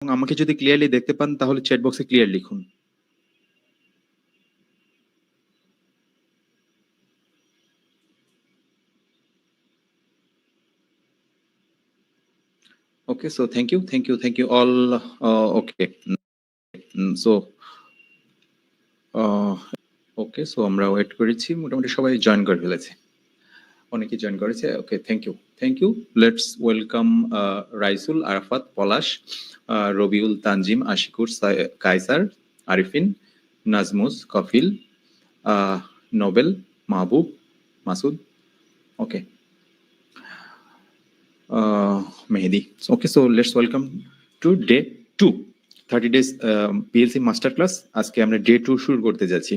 আমাকে যদি ক্লিয়ারলি দেখতে পান তাহলে চ্যাট বক্সে ক্লিয়ার লিখুন। Okay, so thank you all. Okay, so okay, so আমরা ওয়েট করেছি, মোটামুটি সবাই জয়েন করে ফেলেছে, অনেকে জয়েন করেছে। Okay, thank you. Let's welcome Raisul, Arafat, Palash, Rabiul, Tanjim, Ashikur, Kaisar, Arifin, Nazmus, Kafil, Nobel, Mahbub, Masud. Okay, Mehdi. Okay, so let's welcome to day 2, 30 days PLC master class. আজকে আমরা ডে 2 শুরু করতে যাচ্ছি।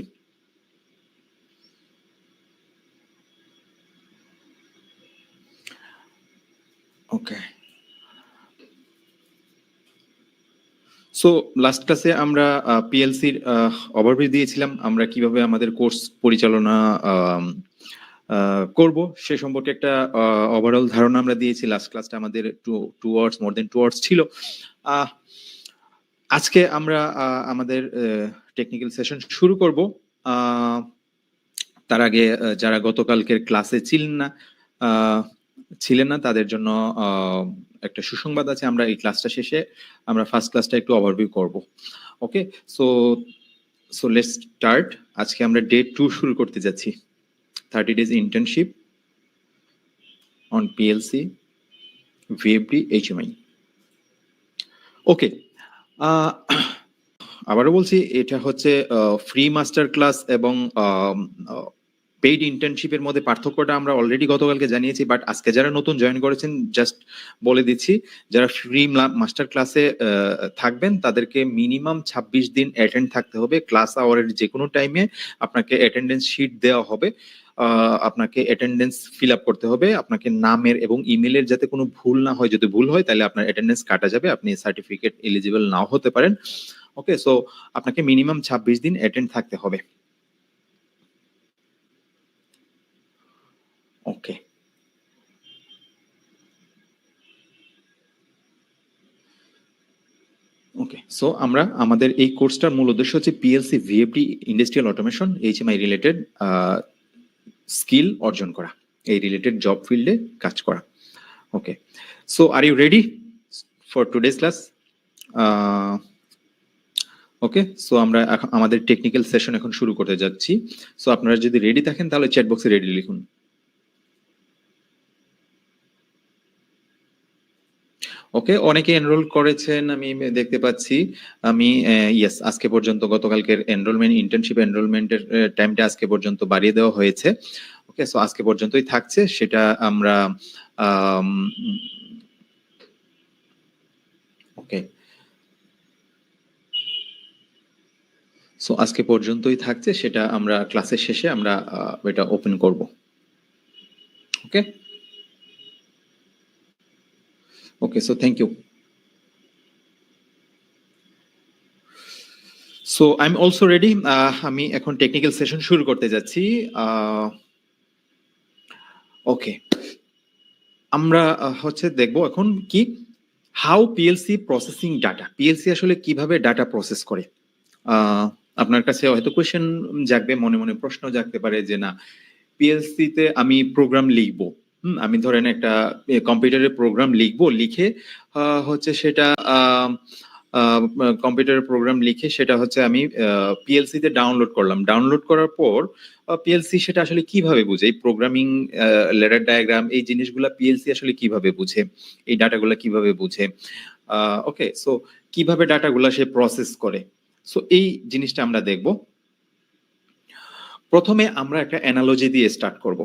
ওকে, সো লাস্ট ক্লাসে আমরা পিএলসির ওভারভিউ দিয়েছিলাম, আমরা কিভাবে আমাদের কোর্স পরিচালনা করব সে সম্পর্কে একটা ওভারঅল ধারণা আমরা দিয়েছি। লাস্ট ক্লাসটা আমাদের 2 আওয়ার্স, মোর দেন 2 আওয়ার্স ছিল। আজকে আমরা আমাদের টেকনিক্যাল সেশন শুরু করব। তার আগে যারা গতকালকের ক্লাসে ছিলেন না তাদের জন্য একটা সুসংবাদ আছে। আমরা এই ক্লাসটা শেষে আমরা ফার্স্ট ক্লাসটা একটু ওভারভিউ করব। ওকে, সো লেটস স্টার্ট। আজকে আমরা ডে 2 শুরু করতে যাচ্ছি, 30 days internship on PLC VFD HMI। ওকে, আবারও বলছি, এটা হচ্ছে ফ্রি মাস্টার ক্লাস এবং পেইড ইন্টার্নশিপের মধ্যে পার্থক্যটা আমরা অলরেডি গতকালকে জানিয়েছি, বাট আজকে যারা নতুন জয়েন করেছেন জাস্ট বলে দিচ্ছি, যারা ফ্রি মাস্টার ক্লাসে থাকবেন তাদেরকে মিনিমাম 26 দিন অ্যাটেন্ড থাকতে হবে। ক্লাস আওয়ারের যে কোনো টাইমে আপনাকে অ্যাটেন্ডেন্স শিট দেওয়া হবে, আপনাকে অ্যাটেন্ডেন্স ফিল আপ করতে হবে। আপনাকে নামের এবং ইমেলের যাতে কোনো ভুল না হয়, যদি ভুল হয় তাহলে আপনার অ্যাটেন্ডেন্স কাটা যাবে, আপনি সার্টিফিকেট এলিজিবল নাও হতে পারেন। ওকে, সো আপনাকে মিনিমাম 26 দিন অ্যাটেন্ড থাকতে হবে। ওকে, ওকে, সো আমরা আমাদের এই কোর্সটার মূল উদ্দেশ্য হচ্ছে PLC VFD industrial automation HMI related skill অর্জন করা, এই রিলেটেড জব ফিল্ডে কাজ করা। Okay, so are you ready for today's class? Okay, so আমরা আমাদের টেকনিক্যাল সেশন এখন শুরু করতে যাচ্ছি। সো আপনারা যদি রেডি থাকেন তাহলে চ্যাট বক্সে রেডি লিখুন। ওকে, অনেকে এনরোল করেছেন আমি দেখতে পাচ্ছি। আমি ইয়েস, আজকে পর্যন্ত গতকালকের এনরোলমেন্ট, ইন্টার্নশিপ এনরোলমেন্টের টাইমটা আজকে পর্যন্ত বাড়িয়ে দেওয়া হয়েছে। ওকে, সো আজকে পর্যন্তই থাকছে, সেটা আমরা ওকে, সো আজকে পর্যন্তই থাকছে, সেটা আমরা ক্লাসের শেষে আমরা এটা ওপেন করব। Okay, okay, so thank you. So I am also ready. আমি এখন টেকনিক্যাল সেশন শুরু করতে যাচ্ছি। ওকে, আমরা হচ্ছে দেখব এখন কি, how PLC processing data. PLC আসলে কিভাবে ডাটা প্রসেস করে। আপনার কাছে হয়তো কোয়েশ্চেন জাগবে, মনে মনে প্রশ্ন জাগতে পারে যে না, পিএলসি তে আমি প্রোগ্রাম লিখবো, আমি ধরেন একটা কম্পিউটারে প্রোগ্রাম লিখবো, লিখে হচ্ছে সেটা কম্পিউটারের প্রোগ্রাম লিখে সেটা হচ্ছে আমি পিএলসি তে ডাউনলোড করলাম। ডাউনলোড করার পর পিএলসি সেটা আসলে কিভাবে বুঝে, এই প্রোগ্রামিং লেডার ডায়াগ্রাম এই জিনিসগুলা পিএলসি আসলে কিভাবে বুঝে, এই ডাটাগুলা কিভাবে বুঝে। ওকে, সো কিভাবে ডাটাগুলা সে প্রসেস করে, সো এই জিনিসটা আমরা দেখব। প্রথমে আমরা একটা অ্যানালজি দিয়ে স্টার্ট করব।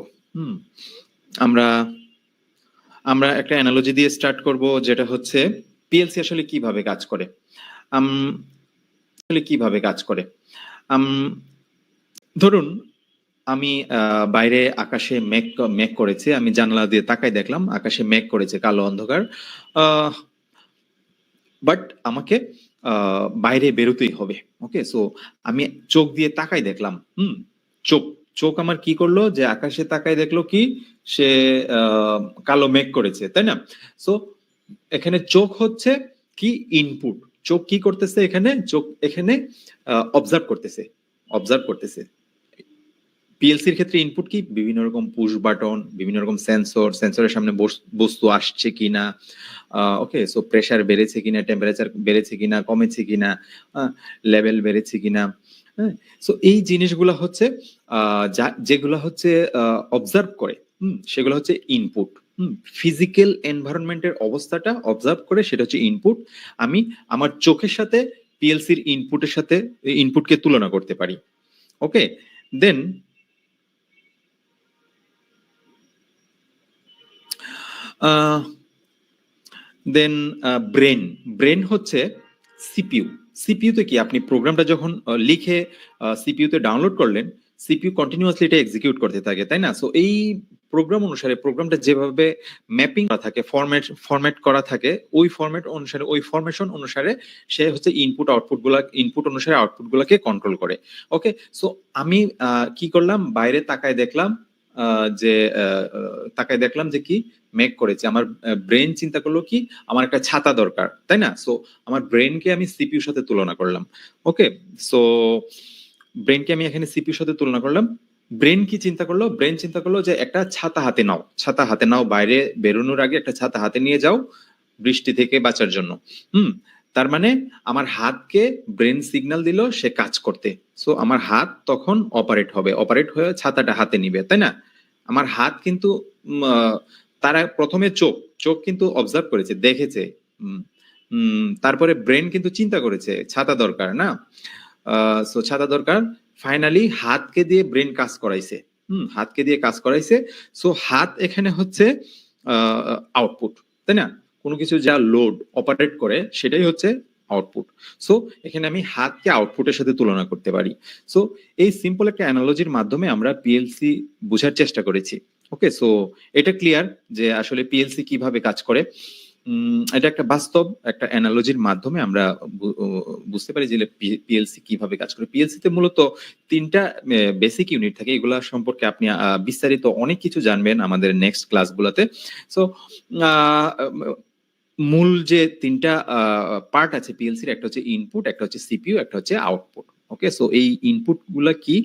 আমরা একটা অ্যানালজি দিয়ে স্টার্ট করব, যেটা হচ্ছে পিএলসি আসলে কিভাবে কাজ করে। ধরুন আমি বাইরে আকাশে মেঘ করেছে, আমি জানালা দিয়ে তাকাই দেখলাম আকাশে মেঘ করেছে, কালো অন্ধকার, বাট আমাকে বাইরে বেরোতেই হবে। ওকে, সো আমি চোখ দিয়ে তাকাই দেখলাম, চোখ আমার কি করলো, যে আকাশে তাকাই দেখলো কি, সে কালো মেঘ করেছে, তাই না? সো এখানে চোখ হচ্ছে কি, ইনপুট। চোখ কি করতেছে এখানে? চোখ এখানে অবজার্ভ করতেছে। পিএলসির ক্ষেত্রে ইনপুট কি? বিভিন্ন রকম পুশ বাটন, বিভিন্ন রকম সেন্সরের সামনে বস্তু আসছে কিনা, ওকে, সো প্রেসার বেড়েছে কিনা, টেম্পারেচার বেড়েছে কিনা, কমেছে কিনা, লেভেল বেড়েছে কিনা, হ্যাঁ। সো এই জিনিসগুলো হচ্ছে যেগুলো হচ্ছে অবজার্ভ করে, সেগুলো হচ্ছে ইনপুট। ফিজিক্যাল এনভায়রনমেন্টের অবস্থাটা অবজার্ভ করে, সেটা হচ্ছে ইনপুট। আমি আমার চোখের সাথে পিএলসির ইনপুটের সাথে ইনপুটকে তুলনা করতে পারি। ওকে, দেন ব্রেন হচ্ছে সিপিইউ। সিপিইউতে কি, আপনি প্রোগ্রামটা যখন লিখে সিপিইউতে ডাউনলোড করলেন, সিপিইউ কন্টিনিউয়াসলি এটা এক্সিকিউট করতে থাকে, তাই না? সো এই প্রোগ্রাম অনুসারে প্রোগ্রামটা যেভাবে ম্যাপিং করা থাকে, ফরম্যাট করা থাকে, ওই ফরম্যাট অনুসারে, ওই ফরমেশন অনুসারে সে হচ্ছে ইনপুট অনুসারে আউটপুট গুলাকে কন্ট্রোল করে। ওকে, সো আমি কি করলাম, বাইরে তাকায় দেখলাম যে কি মেক করেছে। আমার ব্রেন চিন্তা করলো কি, আমার একটা ছাতা দরকার, তাই না? সো আমার ব্রেনকে আমি সিপিইউর সাথে তুলনা করলাম। ওকে, সো ব্রেনকে আমি এখানে সিপিইউর সাথে তুলনা করলাম। ব্রেন কি চিন্তা করলো? ব্রেন চিন্তা করলো যে একটা ছাতা হাতে নাও, বাইরে বেরোনোর আগে একটা ছাতা হাতে নিয়ে যাও বৃষ্টি থেকে বাঁচার জন্য। তার মানে আমার হাতকে ব্রেন সিগন্যাল দিল সে কাজ করতে। সো আমার হাত তখন অপারেট হয়ে ছাতাটা হাতে নিবে, তাই না? আমার হাত কিন্তু তারা প্রথমে চোখ কিন্তু অবজার্ভ করেছে, দেখেছে। তারপরে ব্রেন কিন্তু চিন্তা করেছে ছাতা দরকার, না? সো ছাতা দরকার, ফাইনালি হাতকে দিয়ে ব্রেন কাজ করাইছে। সো হাত এখানে হচ্ছে আউটপুট, তাই না? কোনো কিছু যা লোড অপারেট করে সেটাই হচ্ছে আউটপুট। সো এখানে আমি হাতকে আউটপুটের সাথে তুলনা করতে পারি। সো এই সিম্পল একটা অ্যানালজির মাধ্যমে আমরা পিএলসি বোঝার চেষ্টা করেছি। ওকে, সো এটা ক্লিয়ার যে আসলে পিএলসি কিভাবে কাজ করে। এটা একটা বাস্তব একটা অ্যানালজির মাধ্যমে আমরা বুঝতে পারি যে পিএলসি কিভাবে কাজ করে। পিএলসি তে মূলত 3টা বেসিক ইউনিট থাকে, এগুলা সম্পর্কে আপনি বিস্তারিত অনেক কিছু জানবেন আমাদের নেক্সট ক্লাসগুলোতে। সো মূল যে 3টা পার্ট আছে পিএলসির, একটা হচ্ছে ইনপুট, একটা হচ্ছে সিপিইউ, একটা হচ্ছে আউটপুট। ওকে, সো এই ইনপুট গুলা কি,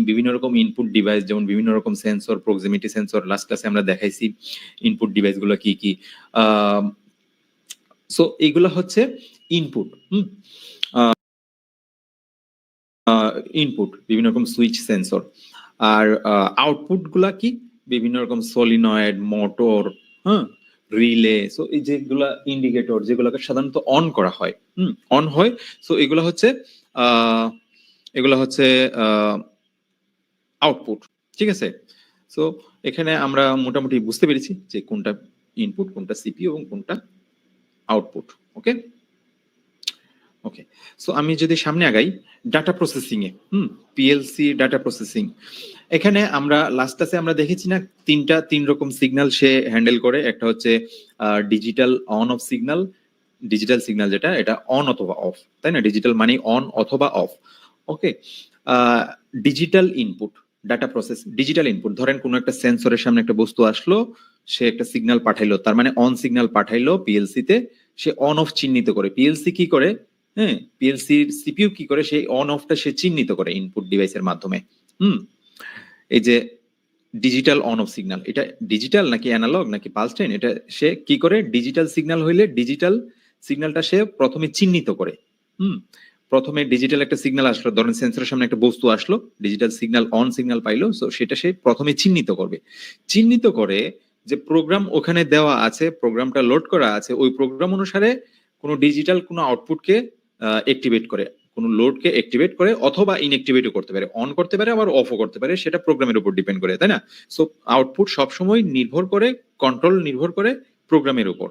বিভিন্ন রকম ইনপুট ডিভাইস, যেমন বিভিন্ন রকম সেন্সর, প্রক্সিমিটি সেন্সর, লাস্ট ক্লাসে আমরা দেখাইছি ইনপুট ডিভাইস গুলো কি কি। সো এইগুলা হচ্ছে ইনপুট। ইনপুট বিভিন্ন রকম সুইচ, সেন্সর। আর আউটপুট গুলা কি, বিভিন্ন রকম সলিনয়েড, মোটর, রিলে। সো এই যেগুলা ইন্ডিকেটর, যেগুলোকে সাধারণত অন করা হয়, অন হয়। সো এগুলো হচ্ছে আউটপুট। ঠিক আছে, সো এখানে আমরা মোটামুটি বুঝতে পেরেছি যে কোনটা ইনপুট, কোনটা সিপিইউ এবং কোনটা আউটপুট। ওকে, সো আমি যদি সামনে আগাই, ডাটা প্রসেসিং এ, পিএলসি ডাটা প্রসেসিং, এখানে আমরা লাস্ট ক্লাসে আমরা দেখেছি না, 3 রকম সিগন্যাল সে হ্যান্ডেল করে। একটা হচ্ছে digital on of signal, digital signal যেটা, এটা অন অথবা অফ, তাই না? ডিজিটাল মানে অন অথবা অফ। ওকে, digital input, data process, digital input, ধরেন কোনো একটা সেন্সরের সামনে একটা বস্তু আসলো, সে একটা সিগন্যাল পাঠাইলো, তার মানে অন সিগন্যাল পাঠাইলো পিএলসি তে, সে অন অফ চিহ্নিত করে। পিএলসি কি করে, পিএলসির সিপিইউ কি করে, সেই অন অফটা সে চিহ্নিত করে ইনপুট ডিভাইসের মাধ্যমে। এই যে ডিজিটাল অন অফ সিগন্যাল, এটা ডিজিটাল নাকি অ্যানালগ নাকি পালস ট্রেন, এটা সে কি করে, ডিজিটাল সিগন্যাল হইলে ডিজিটাল সিগন্যালটা সে প্রথমে চিহ্নিত করে। প্রথমে ডিজিটাল একটা সিগন্যাল আসলো, ধরেন সেন্সরের সামনে একটা বস্তু আসলো, ডিজিটাল সিগন্যাল অন সিগন্যাল পাইলো, সো সেটা সে প্রথমে চিহ্নিত করবে। চিহ্নিত করে যে প্রোগ্রাম ওখানে দেওয়া আছে, প্রোগ্রামটা লোড করা আছে, ওই প্রোগ্রাম অনুসারে কোনো ডিজিটাল কোনো আউটপুটকে অ্যাক্টিভেট করে, কোনো লোডকে অ্যাক্টিভেট করে, অথবা ইনঅ্যাক্টিভেটও করতে পারে, অন করতে পারে, আবার অফও করতে পারে, সেটা প্রোগ্রামের উপর ডিপেন্ড করে, তাই না? সো আউটপুট সবসময় নির্ভর করে, কন্ট্রোল নির্ভর করে প্রোগ্রামের উপর।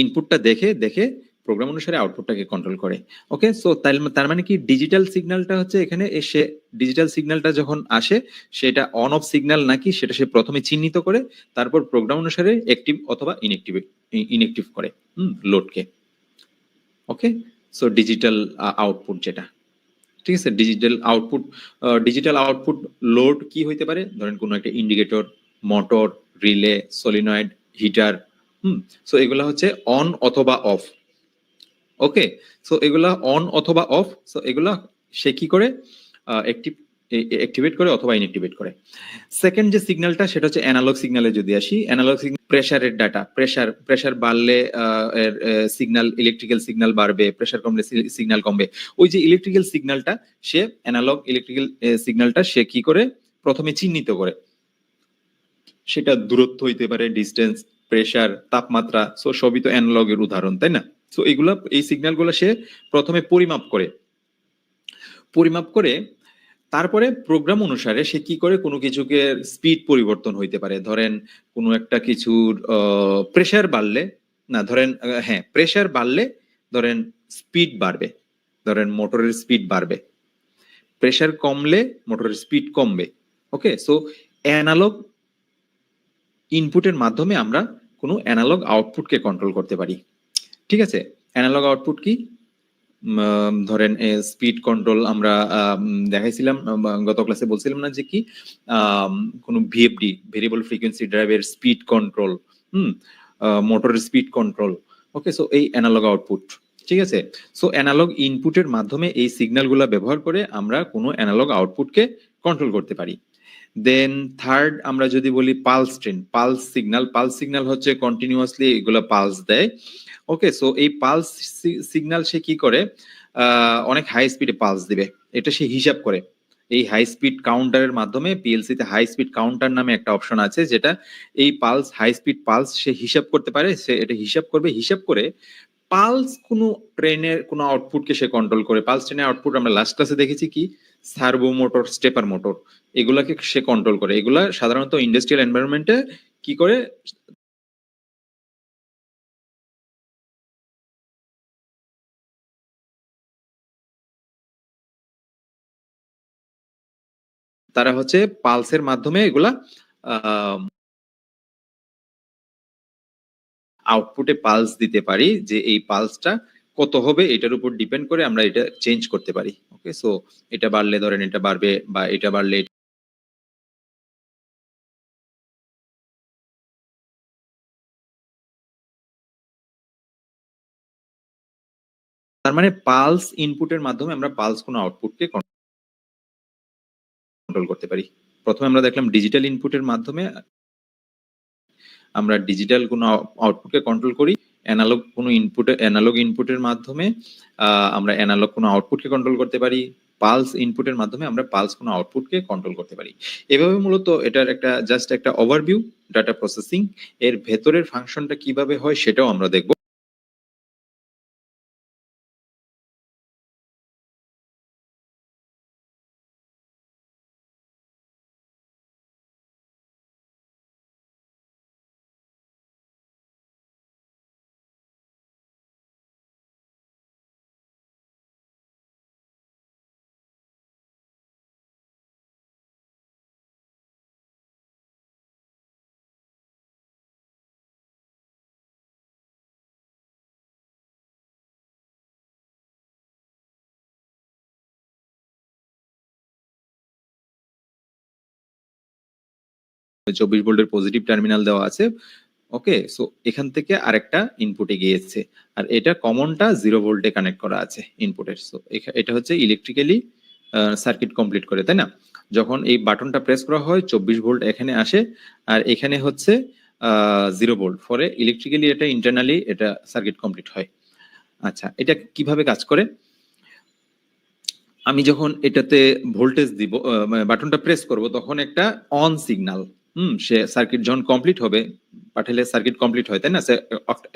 ইনপুটটা দেখে প্রোগ্রাম অনুসারে আউটপুটটাকে কন্ট্রোল করে। ওকে, সো তার মানে কি, ডিজিটাল সিগন্যালটা হচ্ছে এখানে এসে, ডিজিটাল সিগন্যালটা যখন আসে, সেটা অন অফ সিগন্যাল নাকি সেটা সে প্রথমে চিহ্নিত করে, তারপর প্রোগ্রাম অনুসারে অ্যাক্টিভ অথবা ইনঅ্যাক্টিভ করে লোডকে। ওকে, সো ডিজিটাল আউটপুট যেটা, ঠিক আছে, ডিজিটাল আউটপুট লোড কি হইতে পারে, ধরেন কোনো একটা indicator, motor, relay, solenoid, heater. So এগুলা হচ্ছে অন অথবা অফ। ওকে, সো এগুলা অন অথবা অফ, সো এগুলা সে কি করে অ্যাক্টিভেট করে অথবা ইনঅ্যাক্টিভেট করে। সেকেন্ড যে সিগন্যালটা সেটা হচ্ছে অ্যানালগ সিগন্যালে যদি আসি, অ্যানালগ সিগন্যাল প্রেসারের ডাটা, প্রেসার বাড়লে এর সিগন্যাল, ইলেকট্রিক্যাল সিগন্যাল বাড়বে, প্রেসার কমলে সিগন্যাল কমবে। ওই যে ইলেকট্রিক্যাল সিগন্যালটা, সে অ্যানালগ ইলেকট্রিক্যাল সিগন্যালটা সে কি করে প্রথমে চিহ্নিত করে, সেটা দূরত্ব হইতে পারে, ডিস্টেন্স, প্রেসার, তাপমাত্রা, সো সবই তো অ্যানালগের উদাহরণ, তাই না? সো এগুলা, এই সিগন্যালগুলো সে প্রথমে পরিমাপ করে তারপরে প্রোগ্রাম অনুসারে সে কি করে কোনো কিছুকে স্পিড পরিবর্তন হইতে পারে। ধরেন কোনো একটা কিছুর প্রেসার বাড়লে, না ধরেন হ্যাঁ প্রেসার বাড়লে ধরেন স্পিড বাড়বে, ধরেন মোটরের স্পিড বাড়বে, প্রেসার কমলে মোটরের স্পিড কমবে। ওকে, সো অ্যানালগ ইনপুটের মাধ্যমে আমরা কোনো অ্যানালগ আউটপুটকে কন্ট্রোল করতে পারি। ঠিক আছে, অ্যানালগ আউটপুট কি? ধরেন স্পিড কন্ট্রোল আমরা দেখাইছিলাম, গত ক্লাসে বলছিলাম না যে কি কোনো ভিএফডি, ভেরিয়েবল ফ্রিকোয়েন্সি ড্রাইভের স্পিড কন্ট্রোল, মোটরের স্পিড কন্ট্রোল। ওকে, সো এই অ্যানালগ আউটপুট। ঠিক আছে, সো অ্যানালগ ইনপুটের মাধ্যমে এই সিগন্যালগুলো ব্যবহার করে আমরা কোনো অ্যানালগ আউটপুটকে কন্ট্রোল করতে পারি। দেন থার্ড আমরা যদি বলি পালস ট্রেন, পালস সিগন্যাল হচ্ছে কন্টিনিউয়াসলি এগুলো পালস দেয়। ওকে, সো এই পালস সিগন্যাল সে কি করে, অনেক হাই স্পিডে পালস দিবে, এটা সে হিসাব করে। এই হাই স্পিড কাউন্টারের মাধ্যমে, পিএলসি তে হাই স্পিড কাউন্টার নামে একটা অপশন আছে, যেটা এই পালস, হাই স্পিড পালস সে হিসাব করতে পারে। সে এটা হিসাব করবে, হিসাব করে পালস কোনো ট্রেনের কোনো আউটপুটকে সে কন্ট্রোল করে। পালস ট্রেনের আউটপুট আমরা লাস্ট ক্লাসে দেখেছি কি, সার্ভো মোটর, স্টেপার মোটর, এগুলাকে সে কন্ট্রোল করে। এগুলা সাধারণত ইন্ডাস্ট্রিয়াল এনভায়রনমেন্টে কি করে, তারা হচ্ছে পালসের মাধ্যমে এগুলা আউটপুটে পালস দিতে পারি, যে এই পালসটা কত হবে এটার উপর ডিপেন্ড করে আমরা এটা চেঞ্জ করতে পারি। ওকে, সো এটা বাড়লে ধরেন এটা বাড়বে, বা এটা বাড়লে, তার মানে পালস ইনপুটের মাধ্যমে আমরা পালস কোনো আউটপুটকে কন্ট্রোল করতে পারি। প্রথমে আমরা দেখলাম ডিজিটাল ইনপুটের মাধ্যমে আমরা ডিজিটাল কোনো আউটপুটকে কন্ট্রোল করি, অ্যানালগ ইনপুটের মাধ্যমে আমরা অ্যানালগ কোনো আউটপুটকে কন্ট্রোল করতে পারি, পালস ইনপুটের মাধ্যমে আমরা পালস কোনো আউটপুটকে কন্ট্রোল করতে পারি। এভাবে মূলত এটার একটা জাস্ট একটা ওভারভিউ, ডাটা প্রসেসিং এর ভেতরের ফাংশনটা কিভাবে হয় সেটাও আমরা দেখব। চব্বিশ ভোল্টের পজিটিভ টার্মিনাল দেওয়া আছে। ওকে, সো এখান থেকে আরেকটা ইনপুটে গিয়েছে, আর এটা কমনটা 0 ভোল্টে কানেক্ট করা আছে ইনপুটের। সো এটা হচ্ছে ইলেকট্রিক্যালি সার্কিট কমপ্লিট করে, তাই না? যখন এই বাটনটা প্রেস করা হয় 24 ভোল্ট এখানে আসে, আর এখানে হচ্ছে 0 ভোল্ট, ফলে ইলেকট্রিক্যালি এটা ইন্টারনালি এটা সার্কিট কমপ্লিট হয়। আচ্ছা, এটা কিভাবে কাজ করে? আমি যখন এটাতে ভোল্টেজ দিব, বাটনটা প্রেস করব, তখন একটা অন সিগন্যাল, সে সার্কিট যখন কমপ্লিট হবে, পাঠালে সার্কিট কমপ্লিট হয়, তাই না?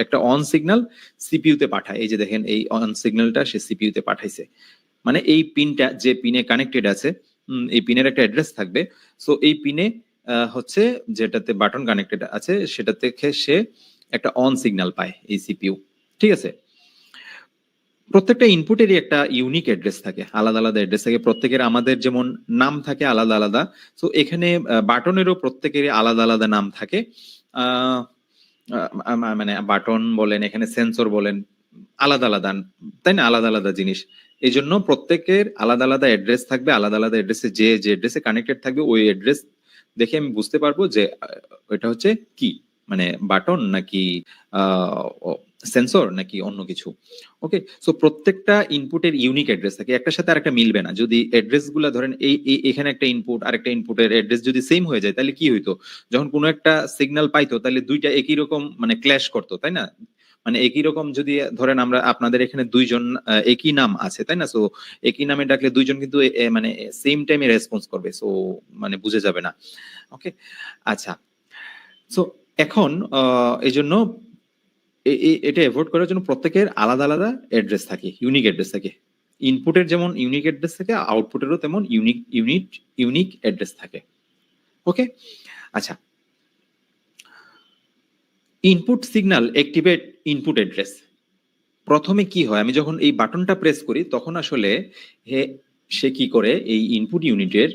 একটা অন সিগন্যাল সিপিইউ তে পাঠায়। এই যে দেখেন, এই অন সিগন্যালটা সে সিপিইউ তে পাঠাইছে, মানে এই পিনটা যে পিনে কানেক্টেড আছে, এই পিনের একটা অ্যাড্রেস থাকবে। সো এই পিনে হচ্ছে যেটাতে বাটন কানেক্টেড আছে, সেটা থেকে সে একটা অন সিগন্যাল পায় এই সিপিইউ। ঠিক আছে, প্রত্যেকটা ইনপুটেরই একটা ইউনিক অ্যাড্রেস থাকে, আলাদা আলাদা অ্যাড্রেস থাকে প্রত্যেকের। আমাদের যেমন নাম থাকে আলাদা আলাদা, তো এখানে বাটনেরও প্রত্যেকেরই আলাদা আলাদা নাম থাকে। মানে বাটন বলেন, এখানে সেন্সর বলেন, আলাদা আলাদা, তাই না? আলাদা আলাদা জিনিস। এই জন্য প্রত্যেকের আলাদা আলাদা অ্যাড্রেস থাকবে, আলাদা আলাদা অ্যাড্রেসে যে অ্যাড্রেসে কানেক্টেড থাকবে, ওই অ্যাড্রেস দেখে আমি বুঝতে পারবো যে এটা হচ্ছে কি, মানে বাটন নাকি সেন্সর নাকি অন্য কিছু। ওকে, সো প্রত্যেকটা ইনপুটের ইউনিক অ্যাড্রেস থাকে, একটার সাথে আরেকটা মিলবে না। যদি অ্যাড্রেস গুলা ধরেন এখানে একটা ইনপুট আর একটা ইনপুটের অ্যাড্রেস যদি সেম হয়ে যায় তাহলে কি হইতো, যখন কোনো একটা সিগন্যাল পাইতো তাহলে দুইটা একই রকম মানে ক্ল্যাশ করতো, তাই না? মানে একই রকম যদি ধরেন আমরা আপনাদের এখানে দুইজন একই নাম আছে, তাই না? সো একই নামে ডাকলে দুইজন কিন্তু মানে সেম টাইমে রেসপন্স করবে, সো মানে বুঝে যাবে না। ওকে, আচ্ছা, সো এখন এই জন্য এটা এভয়েড করার জন্য প্রত্যেকের আলাদা আলাদা অ্যাড্রেস থাকে, ইউনিক অ্যাড্রেস থাকে। ইনপুটের যেমন ইউনিক অ্যাড্রেস থাকে, আউটপুটেরও তেমন ইউনিক অ্যাড্রেস থাকে। ওকে, আচ্ছা, input signal activate input address. প্রথমে কি হয়, আমি যখন এই বাটনটা প্রেস করি তখন আসলে সে কি করে এই ইনপুট ইউনিটের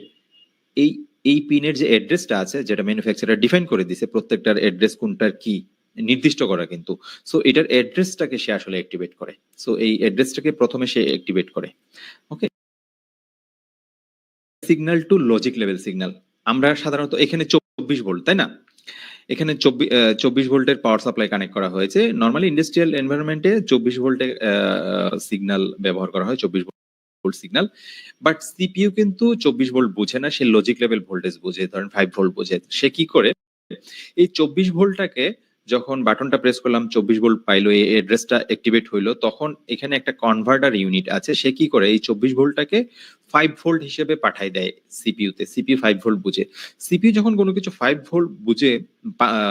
এই এই পিনের যে অ্যাড্রেসটা আছে, যেটা ম্যানুফ্যাকচারার ডিফাইন করে দিছে, প্রত্যেকটার অ্যাড্রেস কোনটার কি নির্দিষ্ট করা কিন্তু, সো এটার অ্যাড্রেসটাকে সে আসলে অ্যাক্টিভেট করে। সো এই অ্যাড্রেসটাকে প্রথমে সে অ্যাক্টিভেট করে। Okay, signal to logic level signal. আমরা সাধারণত এখানে 24 ভোল্ট, তাই না? এখানে 24 ভোল্টের পাওয়ার সাপ্লাই কানেক্ট করা হয়েছে। নরমালি ইন্ডাস্ট্রিয়াল এনভায়রনমেন্টে 24 ভোল্টের সিগন্যাল ব্যবহার করা হয়, 24 ভোল্ট সিগন্যাল। বাট সিপিইউ কিন্তু 24 ভোল্ট বুঝে না, সে লজিক লেভেল ভোল্টেজ বুঝে, ধরেন 5 ভোল্ট বুঝে। সে কি করে, এই 24 ভোল্টটাকে যখন বাটনটা প্রেস করলাম 24 ভোল্ট পাইলো, এই অ্যাড্রেসটা অ্যাক্টিভেট হইলো, তখন এখানে একটা কনভার্টার ইউনিট আছে, সে কি করে এই 24 ভোল্টটাকে 5 ভোল্ট হিসেবে পাঠায় দেয় সিপিইউ তে। সিপিইউ 5 ভোল্ট বুঝে। সিপিইউ যখন কোনো কিছু 5 ভোল্ট বুঝে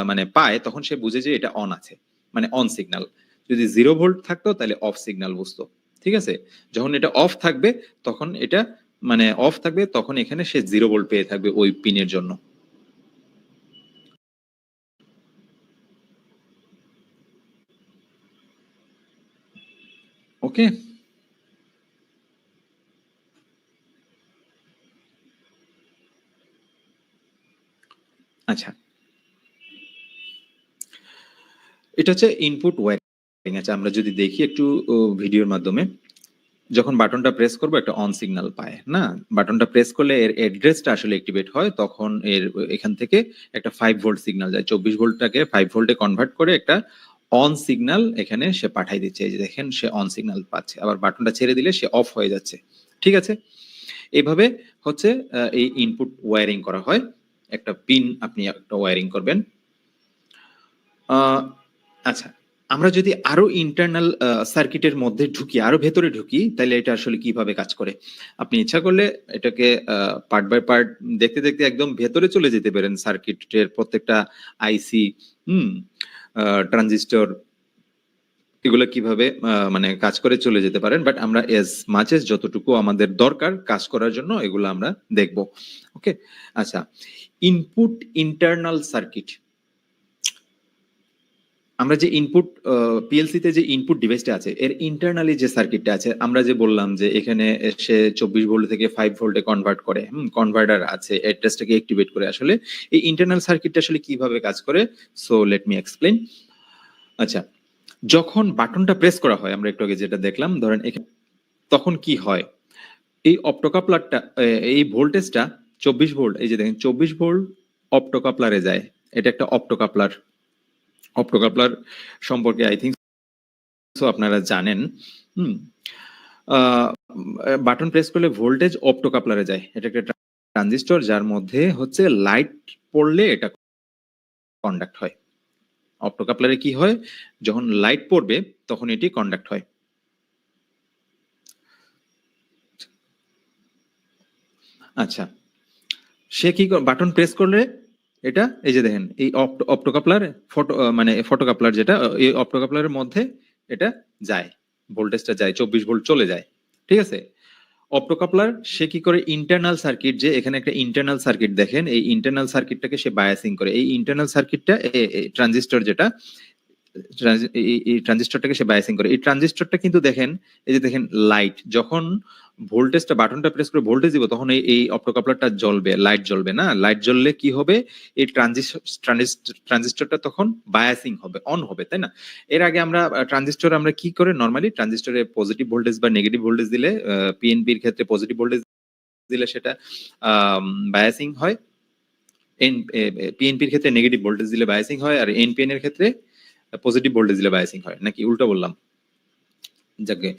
মানে পায়, তখন সে বুঝে যে এটা অন আছে, মানে অন সিগন্যাল। যদি 0 ভোল্ট থাকতো তাহলে অফ সিগন্যাল বুঝতো। ঠিক আছে, যখন এটা অফ থাকবে তখন এটা মানে অফ থাকবে, তখন এখানে সে 0 ভোল্ট পেয়ে থাকবে ওই পিনের জন্য। ওকে, আচ্ছা, এটা হচ্ছে ইনপুট ওয়্যারিং। আচ্ছা, আমরা যদি দেখি একটু ভিডিওর মাধ্যমে, যখন বাটনটা প্রেস করবো একটা অন সিগন্যাল পায় না, বাটনটা প্রেস করলে এর অ্যাড্রেসটা আসলে অ্যাক্টিভেট হয়, তখন এর এখান থেকে একটা 5 ভোল্ট সিগন্যাল যায়, 24 ভোল্টটাকে 5 ভোল্টে কনভার্ট করে একটা অন সিগন্যাল এখানে সে পাঠাই দিচ্ছে। এই যে দেখেন, সে অন সিগন্যাল পাচ্ছে, আবার বাটনটা ছেড়ে দিলে সে অফ হয়ে যাচ্ছে। ঠিক আছে, এভাবে হচ্ছে এই ইনপুট ওয়্যারিং করা হয়। একটা পিন আপনি একটা ওয়্যারিং করবেন। আচ্ছা, আমরা যদি আরো ইন্টারনাল সার্কিটের মধ্যে ঢুকি, আরো ভেতরে ঢুকি, তাহলে এটা আসলে কিভাবে কাজ করে, আপনি ইচ্ছা করলে এটাকে পার্ট বাই পার্ট দেখতে দেখতে একদম ভেতরে চলে যেতে পারেন সার্কিটের প্রত্যেকটা আইসি, হুম, ট্রানজিস্টর, এগুলো কিভাবে মানে কাজ করে চলে যেতে পারেন। বাট আমরা এজ মাচ এজ যতটুকু আমাদের দরকার কাজ করার জন্য এগুলো আমরা দেখব। ওকে, আচ্ছা, ইনপুট ইন্টারনাল সার্কিট। আমরা যে ইনপুট পিএলসি তে যে ইনপুট ডিভাইসটা আছে, এর ইন্টারনালি যে সার্কিটটা আছে, আমরা যে বললাম যে এখানে সে 24 ভোল্ট থেকে 5 ভোল্টে কনভার্ট করে, কনভার্টার আছে, অ্যাড্রেসটাকে অ্যাক্টিভেট করে। আসলে এই ইন্টারনাল সার্কিটটা আসলে কিভাবে কাজ করে, সো লেট মি এক্সপ্লেইন। আচ্ছা, যখন বাটনটা প্রেস করা হয়, আমরা একটু আগে যেটা দেখলাম, ধরেন এখানে, তখন কি হয়, এই অপটোকাপলারটা, এই ভোল্টেজটা 24 ভোল্ট, এই যে দেখেন 24 ভোল্ট অপটোকাপলারে যায়। এটা একটা অপটোকাপলার। অপটোকাপলার সম্পর্কে আই থিঙ্ক সো আপনারা জানেন। হুম, বাটন প্রেস করলে ভোল্টেজ অপটোকাপলারে যায়। এটা একটা ট্রানজিস্টর, যার মধ্যে হচ্ছে লাইট পড়লে এটা কন্ডাক্ট হয়। অপটোকাপলারে কি হয়, যখন লাইট পড়বে তখন এটি কন্ডাক্ট হয়। আচ্ছা, সে কি বাটন প্রেস করলে এটা, এই যে দেখেন, এই অপটোকাপলার ফটো মানে ফটোকাপলার যেটা, এই অপটোকাপলারের মধ্যে এটা যায়, ভোল্টেজটা যায়, 24 ভোল্ট চলে যায়। ঠিক আছে, অপটোকাপলার সে কি করে, ইন্টারনাল সার্কিট, যে এখানে একটা ইন্টারনাল সার্কিট দেখেন, এই ইন্টারনাল সার্কিটটাকে সে বায়াসিং করে। এই ইন্টারনাল সার্কিটটা ট্রানজিস্টর যেটা, এই ট্রানজিস্টরটাকে সে বায়াসিং করে। এই ট্রানজিস্টরটা কিন্তু দেখেন, এই যে দেখেন লাইট, যখন ভোল্টেজটা বাটনটা প্রেস করে ভোল্টেজ দিব, তখন এই অপটোকাপলারটা জ্বলবে, লাইট জ্বলবে না। লাইট জ্বললে কি হবে, এই ট্রানজিস্টরটা তখন বায়াসিং হবে, অন হবে, তাই না? এর আগে আমরা ট্রানজিস্টর আমরা কি করে, নরমালি ট্রানজিস্টরে পজিটিভ ভোল্টেজ বা নেগেটিভ ভোল্টেজ দিলে, পিএনপির ক্ষেত্রে পজিটিভ ভোল্টেজ দিলে সেটা বায়াসিং হয়, পিএনপির ক্ষেত্রে নেগেটিভ ভোল্টেজ দিলে বায়াসিং হয়, আর এনপিএন এর ক্ষেত্রে পজিটিভ ভোল্টেজ দিলে বায়াসিং হয়, নাকি উল্টো বললাম? যাকে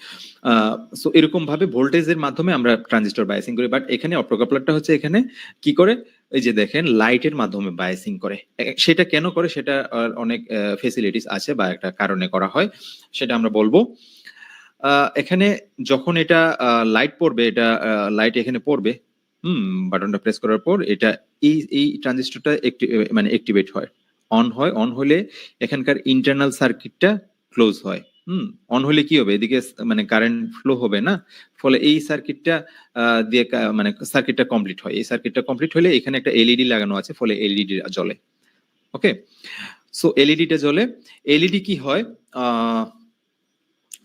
সো এরকম ভাবে ভোল্টেজের মাধ্যমে আমরা ট্রানজিস্টর বায়াসিং করি, বাট এখানে অপ্টোকাপলারটা হচ্ছে এখানে কি করে, এই যে দেখেন লাইটের মাধ্যমে বায়াসিং করে। সেটা কেন করে, সেটা অনেক ফেসিলিটিস আছে বা একটা কারণে করা হয়, সেটা আমরা বলবো। এখানে যখন এটা লাইট পড়বে, এটা লাইট এখানে পড়বে, বাটনটা প্রেস করার পর এটা এই ট্রানজিস্টরটা মানে অ্যাক্টিভেট হয়, অন হলে এখানকার ইন্টারনাল সার্কিটটা ক্লোজ হয়। অন হলে কি হবে, এদিকে মানে কারেন্ট ফ্লো হবে না, ফলে এই সার্কিটটা দিয়ে মানে সার্কিটটা কমপ্লিট হয়। এই সার্কিটটা কমপ্লিট হলে এখানে একটা এলইডি লাগানো আছে, ফলে এলইডি জ্বলে। ওকে, সো এলইডিটা জ্বলে। এলইডি কি হয়,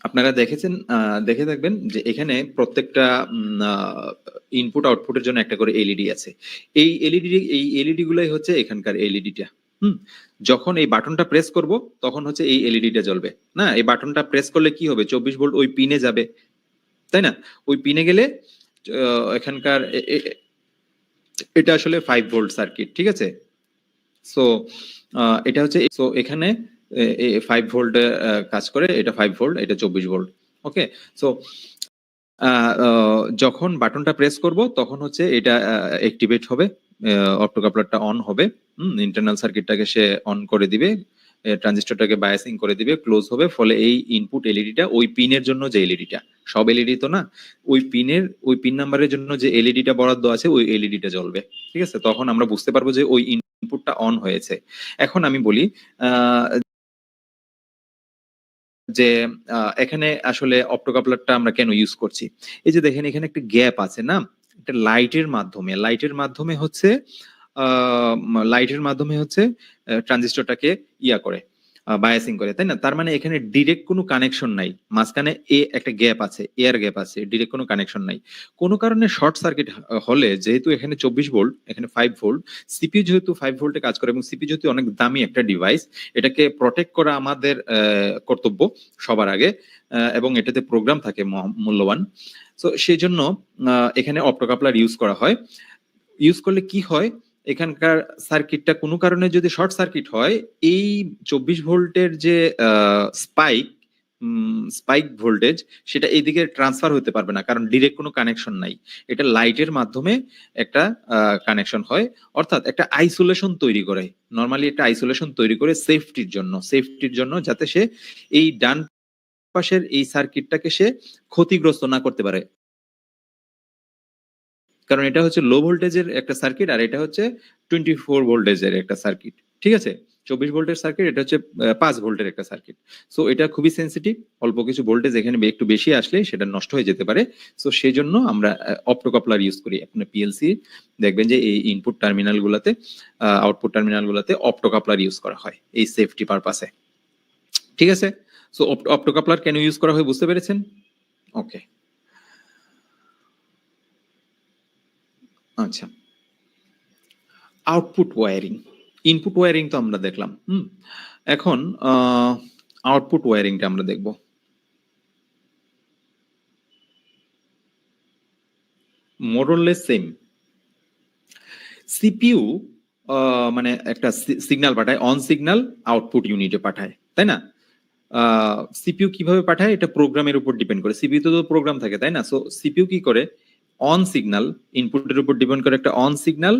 আপনারা দেখেছেন, দেখে থাকবেন যে এখানে প্রত্যেকটা ইনপুট আউটপুটের জন্য একটা করে এলইডি আছে। এই এলইডি গুলাই হচ্ছে এখানকার এলইডিটা। যখন এই বাটনটা প্রেস করব তখন হচ্ছে এই এলইডিটা জ্বলবে না। এই বাটনটা প্রেস করলে কি হবে, 24 ভোল্ট ওই পিনে যাবে, তাই না? ওই পিনে গেলে এখানকার এটা আসলে 5 ভোল্ট সার্কিট, ঠিক আছে? সো এটা হচ্ছে, সো এখানে 5 ভোল্টে কাজ করে, এটা 5 ভোল্ট, এটা 24 ভোল্ট। ওকে, সো যখন বাটনটা প্রেস করব তখন হচ্ছে এটা অ্যাক্টিভেট হবে, অপ্টোকাপলারটা অন হবে, ইন্টারনাল সার্কিটটাকে সে অন করে দিবে, ট্রানজিস্টরটাকে বায়াসিং করে দিবে, ক্লোজ হবে, ফলে এই ইনপুট এলইডিটা ওই পিনের জন্য যে এলইডিটা, সব এলইডি তো না, ওই পিন নাম্বারের জন্য যে এলইডিটা বরাদ্দ আছে ওই এলইডিটা জ্বলবে, ঠিক আছে? তখন আমরা বুঝতে পারবো যে ওই ইনপুটটা অন হয়েছে। এখন আমি বলি যে এখানে আসলে অপ্টোকাপলারটা আমরা কেন ইউজ করছি। এই যে দেখেন এখানে একটা গ্যাপ আছে না, একটা লাইটের মাধ্যমে হচ্ছে ট্রানজিস্টরটাকে ইয়া করে, বায়াসিং করে, তাই না? তার মানে এখানে ডিরেক্ট কোনো কানেকশন নাই, মাঝখানে একটা গ্যাপ আছে, এয়ার গ্যাপ আছে, ডিরেক্ট কোনো কানেকশন নাই। কোনো কারণে শর্ট সার্কিট হলে, যেহেতু এখানে 24 ভোল্ট, এখানে 5 ভোল্ট, সিপিইউ যেহেতু 5 ভোল্টে কাজ করে এবং সিপিইউ যেহেতু অনেক দামি একটা ডিভাইস, এটাকে প্রটেক্ট করা আমাদের কর্তব্য সবার আগে, এবং এটাতে প্রোগ্রাম থাকে মূল্যবান। সো সেই জন্য এখানে অপ্টোকাপলার ইউজ করা হয়। ইউজ করলে কি হয়, এখানকার সার্কিটটা কোনো কারণে যদি শর্ট সার্কিট হয়, এই 24 ভোল্টের যে স্পাইক স্পাইক ভোল্টেজ, সেটা এইদিকে ট্রান্সফার হতে পারবে না, কারণ ডিরেক্ট কোনো কানেকশন নাই। এটা লাইটের মাধ্যমে একটা কানেকশন হয়, অর্থাৎ একটা আইসোলেশন তৈরি করে, নরমালি একটা আইসোলেশন তৈরি করে সেফটির জন্য, যাতে সে এই ডান পাশের এই সার্কিটটাকে সে ক্ষতিগ্রস্ত না করতে পারে। কারণ এটা হচ্ছে লো ভোল্টেজের একটা সার্কিট, আর এটা হচ্ছে 24 ভোল্টেজের একটা সার্কিট, ঠিক আছে? 24 ভোল্টের সার্কিট, এটা হচ্ছে 5 ভোল্টের একটা সার্কিট। সো এটা খুবই সেন্সিটিভ, অল্প কিছু ভোল্টেজ এখানে একটু বেশি আসলে সেটা নষ্ট হয়ে যেতে পারে। সো সেই জন্য আমরা অপ্টোকাপলার ইউজ করি। আপনার পিএলসি দেখবেন যে এই ইনপুট টার্মিনাল গুলাতে, আউটপুট টার্মিনাল গুলাতে অপ্টোকাপলার ইউজ করা হয় এই সেফটি পারপাসে, ঠিক আছে? সো অপ্টোকাপলার কেন ইউজ করা হয় বুঝতে পেরেছেন? ওকে, আচ্ছা। আউটপুট ওয়্যারিং, ইনপুট ওয়্যারিং তো আমরা দেখলাম। এখন আউটপুট ওয়্যারিংটা আমরা দেখব। মোরলেস সেম। সিপিইউ মানে একটা সিগন্যাল পাঠায়, অন সিগন্যাল আউটপুট ইউনিটে পাঠায়, তাই না? সিপিইউ কিভাবে পাঠায়, এটা প্রোগ্রামের উপর ডিপেন্ড করে। সিপিইউ তো প্রোগ্রাম থাকে, তাই না? সো সিপিইউ কি করে, অন সিগন্যাল, ইনপুটের উপর ডিপেন্ড করে একটা অন সিগন্যাল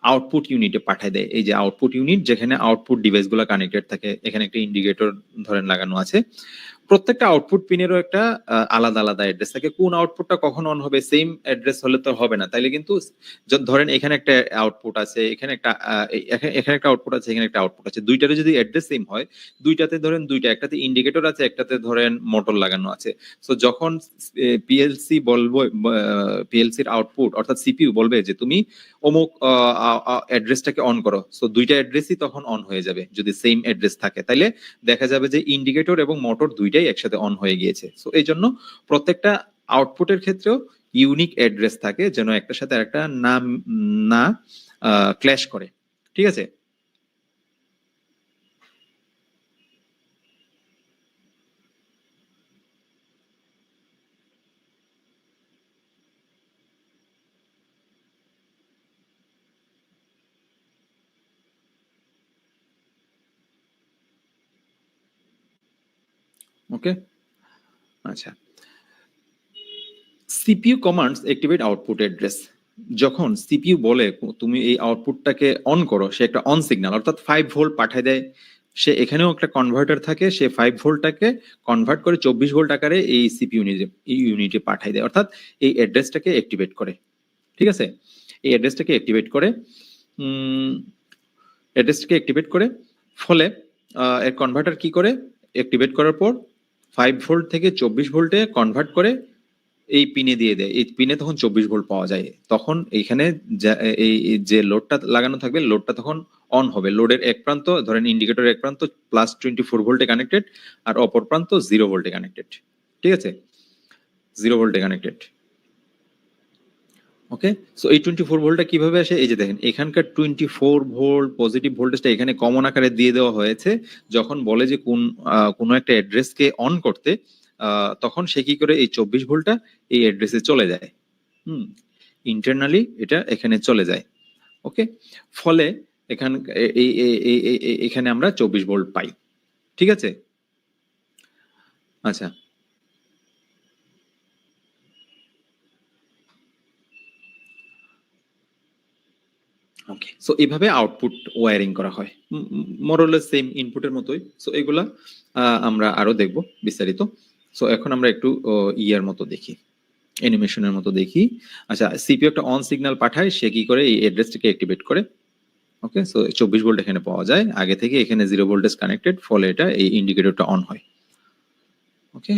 আউটপুট ইউনিটে পাঠায় দেয়। এই যে আউটপুট ইউনিট, যেখানে আউটপুট ডিভাইস গুলো কানেক্টেড থাকে, এখানে একটা ইন্ডিকেটর ধরেন লাগানো আছে। প্রত্যেকটা আউটপুট পিনেরও একটা আলাদা আলাদা অ্যাড্রেস থাকে। কোন আউটপুটটা কখন অন হবে, সেম অ্যাড্রেস হলে তো হবে না, তাইলে কিন্তু ধরেন এখানে একটা আউটপুট আছে, এখানে একটা এখানে একটা আউটপুট আছে, এখানে একটা আউটপুট আছে, দুইটারে যদি অ্যাড্রেস সেম হয়, দুইটাতে ধরেন একটাতে ইন্ডিকেটর আছে, একটাতে ধরেন মোটর লাগানো আছে। সো যখন পিএলসি বলবো, পিএলসির আউটপুট অর্থাৎ সিপিইউ বলবে যে তুমি অমুক অ্যাড্রেসটাকে অন করো, সো দুইটা অ্যাড্রেসই তখন অন হয়ে যাবে যদি সেম অ্যাড্রেস থাকে, তাইলে দেখা যাবে যে ইন্ডিকেটর এবং মোটর দুইটাই একসাথে অন হয়ে গিয়েছে। সো এই জন্য প্রত্যেকটা আউটপুটের ক্ষেত্রেও ইউনিক অ্যাড্রেস থাকে, যেন একটার সাথে আরেকটা না ক্ল্যাশ করে, ঠিক আছে? ওকে, আচ্ছা। CPU commands activate output address. যখন সিপিইউ বলে তুমি এই আউটপুটটাকে অন করো, সে একটা অন সিগন্যাল অর্থাৎ 5 ভোল্ট পাঠায় দেয়। সে এখানেও একটা কনভার্টার থাকে, সে 5 ভোল্টটাকে কনভার্ট করে 24 ভোল্ট আকারে এই সিপিইউ এই ইউনিটে পাঠায় দেয়, অর্থাৎ এই অ্যাড্রেসটাকে অ্যাক্টিভেট করে। ঠিক আছে, এই অ্যাড্রেসটাকে অ্যাক্টিভেট করে, অ্যাড্রেসটাকে অ্যাক্টিভেট করে, ফলে এর কনভার্টার কি করে, অ্যাক্টিভেট করার পর 5 ভোল্ট থেকে 24 ভোল্টে কনভার্ট করে এই পিনে দিয়ে দেয়। এই পিনে তখন 24 ভোল্ট পাওয়া যায়। তখন এইখানে এই যে লোডটা লাগানো থাকবে, লোডটা তখন অন হবে। লোডের এক প্রান্ত ধরেন ইন্ডিকেটরের এক প্রান্ত +24 ভোল্টে কানেক্টেড, আর অপর প্রান্ত 0 ভোল্টে কানেক্টেড। ঠিক আছে, 0 ভোল্টে কানেক্টেড। ওকে, সো এই 24 ভোল্টটা কিভাবে আসে, এই যে দেখেন এখানকার 24 ভোল্ট পজিটিভ ভোল্টেজটা এখানে কমন আকারে দিয়ে দেওয়া হয়েছে। যখন বলে যে কোন একটা অ্যাড্রেসকে অন করতে, তখন সে কি করে, এই 24 ভোল্টটা এই অ্যাড্রেসে চলে যায়। ইন্টারনালি এটা এখানে চলে যায়। ওকে, ফলে এখানে আমরা 24 ভোল্ট পাই। ঠিক আছে, আচ্ছা। ওকে, সো এইভাবে আউটপুট ওয়্যারিং করা হয়, মোরলেস সেম ইনপুটের মতোই। সো এগুলা আমরা আরো দেখব বিস্তারিত। সো এখন আমরা একটু ইয়ার মতো দেখি, অ্যানিমেশনের মতো দেখি। আচ্ছা, সিপিইউ একটা অন সিগন্যাল পাঠায়, সে কি করে এই অ্যাড্রেসটাকে অ্যাক্টিভেট করে। ওকে, সো 24 ভোল্ট এখানে পাওয়া যায়, আগে থেকে এখানে 0 ভোল্টেজ কানেক্টেড, ফলে এটা এই ইন্ডিকেটরটা অন হয়। ওকে,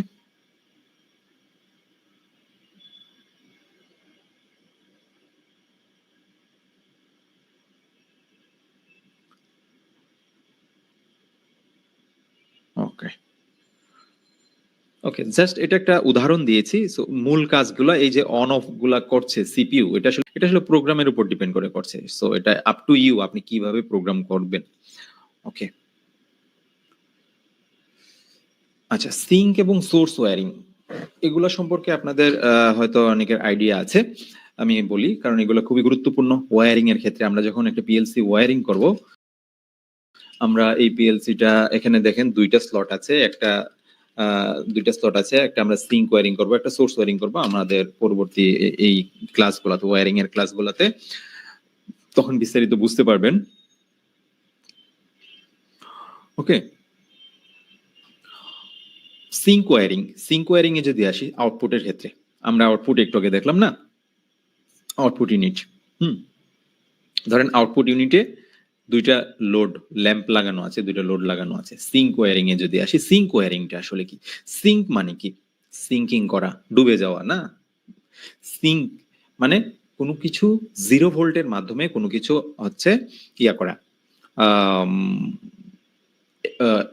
ওকে, ওকে, জাস্ট এটা একটা উদাহরণ দিয়েছি। সো মূল কাজগুলো এই যে অন অফ গুলা করছে সিপিইউ, এটা আসলে প্রোগ্রামের উপর ডিপেন্ড করে করছে। সো এটা আপ টু ইউ, আপনি কিভাবে প্রোগ্রাম করবেন। ওকে, আচ্ছা, সিঙ্ক এবং সোর্স ওয়্যারিং এগুলো সম্পর্কে আপনাদের হয়তো অনেকের আইডিয়া আছে। আমি বলি, কারণ এগুলো খুবই গুরুত্বপূর্ণ ওয়্যারিং এর ক্ষেত্রে। আমরা যখন একটা পিএলসি ওয়্যারিং করব, আমরা এই পিএলসিটা এখানে দেখেন দুইটা স্লট আছে, একটা আমরা সিঙ্ক ওয়্যারিং করব, একটা সোর্স ওয়্যারিং করব আমাদের পরবর্তী এই ক্লাসগুলোতে, ওয়্যারিং এর ক্লাসগুলোতে, তখন বিস্তারিত বুঝতে পারবেন। ওকে, সিঙ্ক ওয়্যারিং এ যদি আসি, আউটপুটের ক্ষেত্রে আমরা আউটপুট একটু আগে দেখলাম না, আউটপুট ইউনিট। ধরেন আউটপুট ইউনিটে দুইটা লোড ল্যাম্প লাগানো আছে, দুইটা লোড লাগানো আছে। সিঙ্ক ওয়্যারিং এ যদি আসি, সিঙ্ক ওয়্যারিংটা আসলে কি? সিঙ্ক মানে কি? সিঙ্কিং করা, ডুবে যাওয়া না। সিঙ্ক মানে কোনো কিছু 0 ভোল্টের মাধ্যমে কোনো কিছু হচ্ছে ইয়া করা,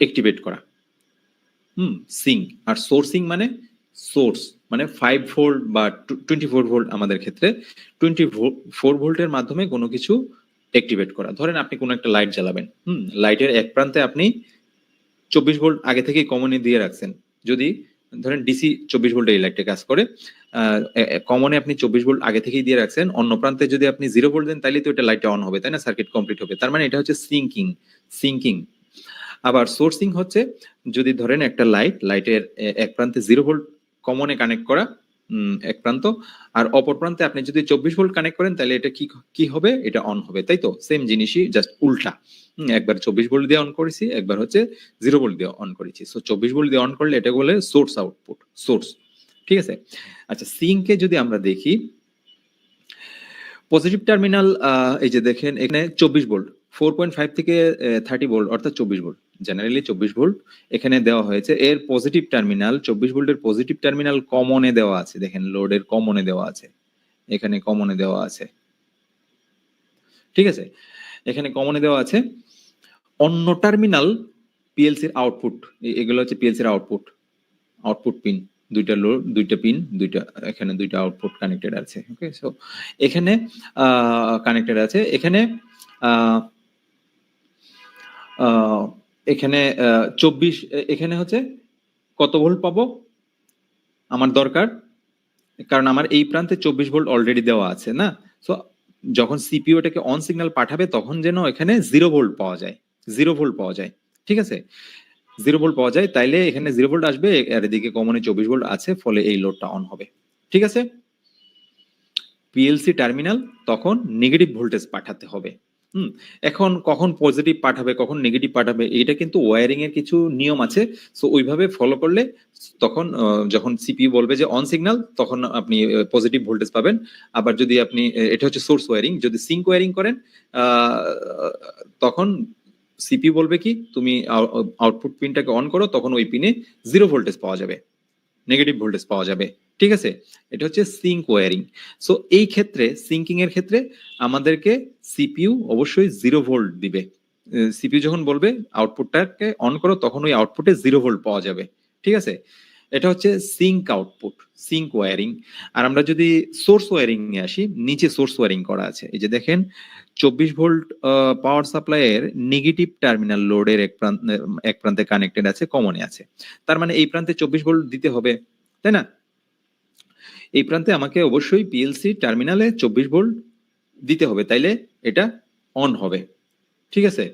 অ্যাক্টিভেট করা। সিঙ্ক। আর সোর্সিং মানে, সোর্স মানে 5 ভোল্ট বা 24 ভোল্ট, আমাদের ক্ষেত্রে 24 ভোল্টের মাধ্যমে কোনো কিছু অ্যাক্টিভেট করা। ধরেন আপনি কোনো একটা লাইট জ্বালাবেন, লাইটের এক প্রান্তে আপনি 24 ভোল্ট আগে থেকেই কমনে দিয়ে রাখছেন। যদি ধরেন ডিসি 24 ভোল্টে এই লাইটটা কাজ করে, কমনে আপনি 24 ভোল্ট আগে থেকেই দিয়ে রাখছেন, অন্য প্রান্তে যদি আপনি 0 ভোল্ট দেন, তাহলে তো এটা লাইটটা অন হবে, তাই না? সার্কিট কমপ্লিট হবে। তার মানে এটা হচ্ছে সিঙ্কিং। আবার সোর্সিং হচ্ছে, যদি ধরেন একটা লাইটের এক প্রান্তে 0 ভোল্ট কমনে কানেক্ট করা, এক প্রান্ত, আর অপর প্রান্তে আপনি যদি 24 ভোল্ট কানেক্ট করেন, তাহলে এটা কি হবে, এটা অন হবে, তাই তো? সেম জিনিসই, জাস্ট উল্টা। একবার 24 ভোল্ট দিয়ে অন করেছি, একবার হচ্ছে 0 ভোল্ট দিয়ে অন করেছি। সো 24 ভোল্ট দিয়ে অন করলে এটা বলে সোর্স আউটপুট, সোর্স। ঠিক আছে, আচ্ছা, সিঙ্কে যদি আমরা দেখি, পজিটিভ টার্মিনাল, এই যে দেখেন এখানে 24 ভোল্ট, 4.5 থেকে 30 ভোল্ট, অর্থাৎ 24 ভোল্ট, জেনারেলি 24 ভোল্ট এখানে দেওয়া হয়েছে। এর পজিটিভ টার্মিনাল, 24 ভোল্টের পজিটিভ টার্মিনাল কমনে দেওয়া আছে, দেখেন লোডের কমনে দেওয়া আছে, এখানে কমনে দেওয়া আছে। ঠিক আছে, এখানে কমনে দেওয়া আছে। অন্য টার্মিনাল পিএলসির আউটপুট, এগুলো হচ্ছে পিএলসির আউটপুট পিন, দুইটা লোড, দুইটা পিন, এখানে দুইটা আউটপুট কানেক্টেড আছে। ওকে, সো এখানে কানেক্টেড আছে। এখানে এখানে 24, এখানে হচ্ছে কত ভোল্ট পাবো আমার দরকার, কারণ আমার এই প্রান্তে 24 ভোল্ট অলরেডি দেওয়া আছে না। সো যখন সিপিইউ এটাকে অন সিগন্যাল পাঠাবে, তখন যেন এখানে 0 ভোল্ট পাওয়া যায়, 0 ভোল্ট পাওয়া যায়। ঠিক আছে, 0 ভোল্ট পাওয়া যায়, তাইলে এখানে 0 ভোল্ট আসবে, আর এদিকে কমনে 24 ভোল্ট আছে, ফলে এই লোডটা অন হবে। ঠিক আছে? পিএলসি টার্মিনাল তখন নেগেটিভ ভোল্টেজ পাঠাতে হবে। এখন কখন পজিটিভ পাঠাবে, কখন নেগেটিভ পাঠাবে, এটা কিন্তু ওয়্যারিং এর কিছু নিয়ম আছে। সো ওইভাবে ফলো করলে তখন যখন সিপিইউ বলবে যে অন সিগন্যাল, তখন আপনি পজিটিভ ভোল্টেজ পাবেন। আবার যদি আপনি এটা হচ্ছে সোর্স ওয়্যারিং, যদি সিঙ্ক ওয়্যারিং করেন তখন সিপিইউ বলবে কি তুমি আউটপুট পিনটাকে অন করো, তখন ওই পিনে 0 ভোল্টেজ পাওয়া যাবে, নেগেটিভ ভোল্টেজ পাওয়া যাবে। ঠিক আছে? এটা হচ্ছে সিঙ্ক ওয়্যারিং। সো এই ক্ষেত্রে সিঙ্কিং এর ক্ষেত্রে আমাদেরকে সিপিইউ অবশ্যই 0 ভোল্ট দিবে। সিপিইউ যখন বলবে আউটপুটটাকে অন করো, তখন ওই আউটপুটে 0 ভোল্ট পাওয়া যাবে। ঠিক আছে? এটা হচ্ছে সিঙ্ক আউটপুট, সিঙ্ক ওয়্যারিং। আর আমরা যদি সোর্স ওয়্যারিং এ আসি, নিচে সোর্স ওয়্যারিং করা আছে। এই যে দেখেন 24 ভোল্ট পাওয়ার সাপ্লাইয়ের নেগেটিভ টার্মিনাল লোডের এক প্রান্তে কানেক্টেড আছে, কমনে আছে। তার মানে এই প্রান্তে 24 ভোল্ট দিতে হবে, তাই না? এই প্রান্তে আমাকে অবশ্যই পিএলসি টার্মিনালে 24 ভোল্ট দিতে হবে, তাইলে এটা অন হবে। ঠিক আছে?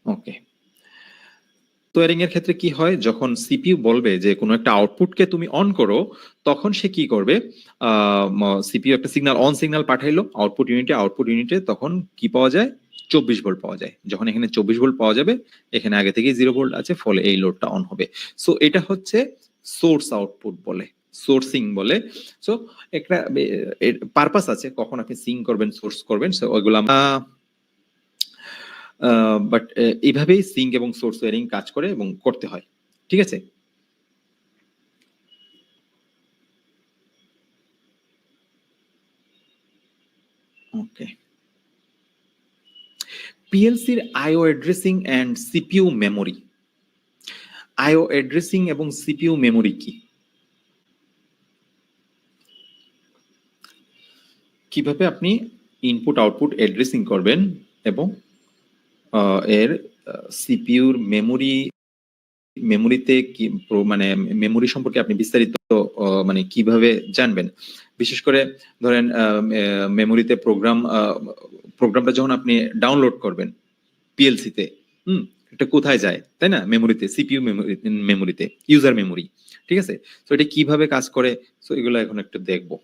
ওকে। ওয়্যারিং এর ক্ষেত্রে কি হয়, যখন সিপিইউ বলবে যে কোনো একটা আউটপুটকে তুমি অন করো, তখন সে কি করবে, সিপিইউ একটা সিগন্যাল, অন সিগন্যাল পাঠাইলো আউটপুট ইউনিটে তখন কি পাওয়া যায়, 24 ভোল্ট পাওয়া যায়। যখন এখানে 24 ভোল্ট পাওয়া যাবে, এখানে আগে থেকেই 0 ভোল্ট আছে, ফলে এই লোডটা অন হবে। সো এটা হচ্ছে সোর্স আউটপুট বলে, সোর্সিং বলে। সো একটা পারপাস আছে কখন আপনি সিং করবেন, সোর্স করবেন, সো ওইগুলো বাট এইভাবেই সিঙ্ক এবং সোর্স ওয়্যারিং কাজ করে এবং করতে হয়। ঠিক আছে? ওকে। পিএলসির IO addressing and CPU memory. IO addressing এবং সিপিইউ মেমোরি কি? কিভাবে আপনি ইনপুট আউটপুট অ্যাড্রেসিং করবেন এবং এর সিপিইউর মেমোরিতে কি মানে মেমোরি সম্পর্কে আপনি বিস্তারিত মানে কিভাবে জানবেন? বিশেষ করে ধরেন মেমোরিতে প্রোগ্রামটা যখন আপনি ডাউনলোড করবেন পিএলসি তে, এটা কোথায় যায়, তাই না? মেমোরিতে, সিপিইউ মেমোরিতে, ইউজার মেমোরি। ঠিক আছে? তো এটা কিভাবে কাজ করে, সো এগুলো এখন একটু দেখবো।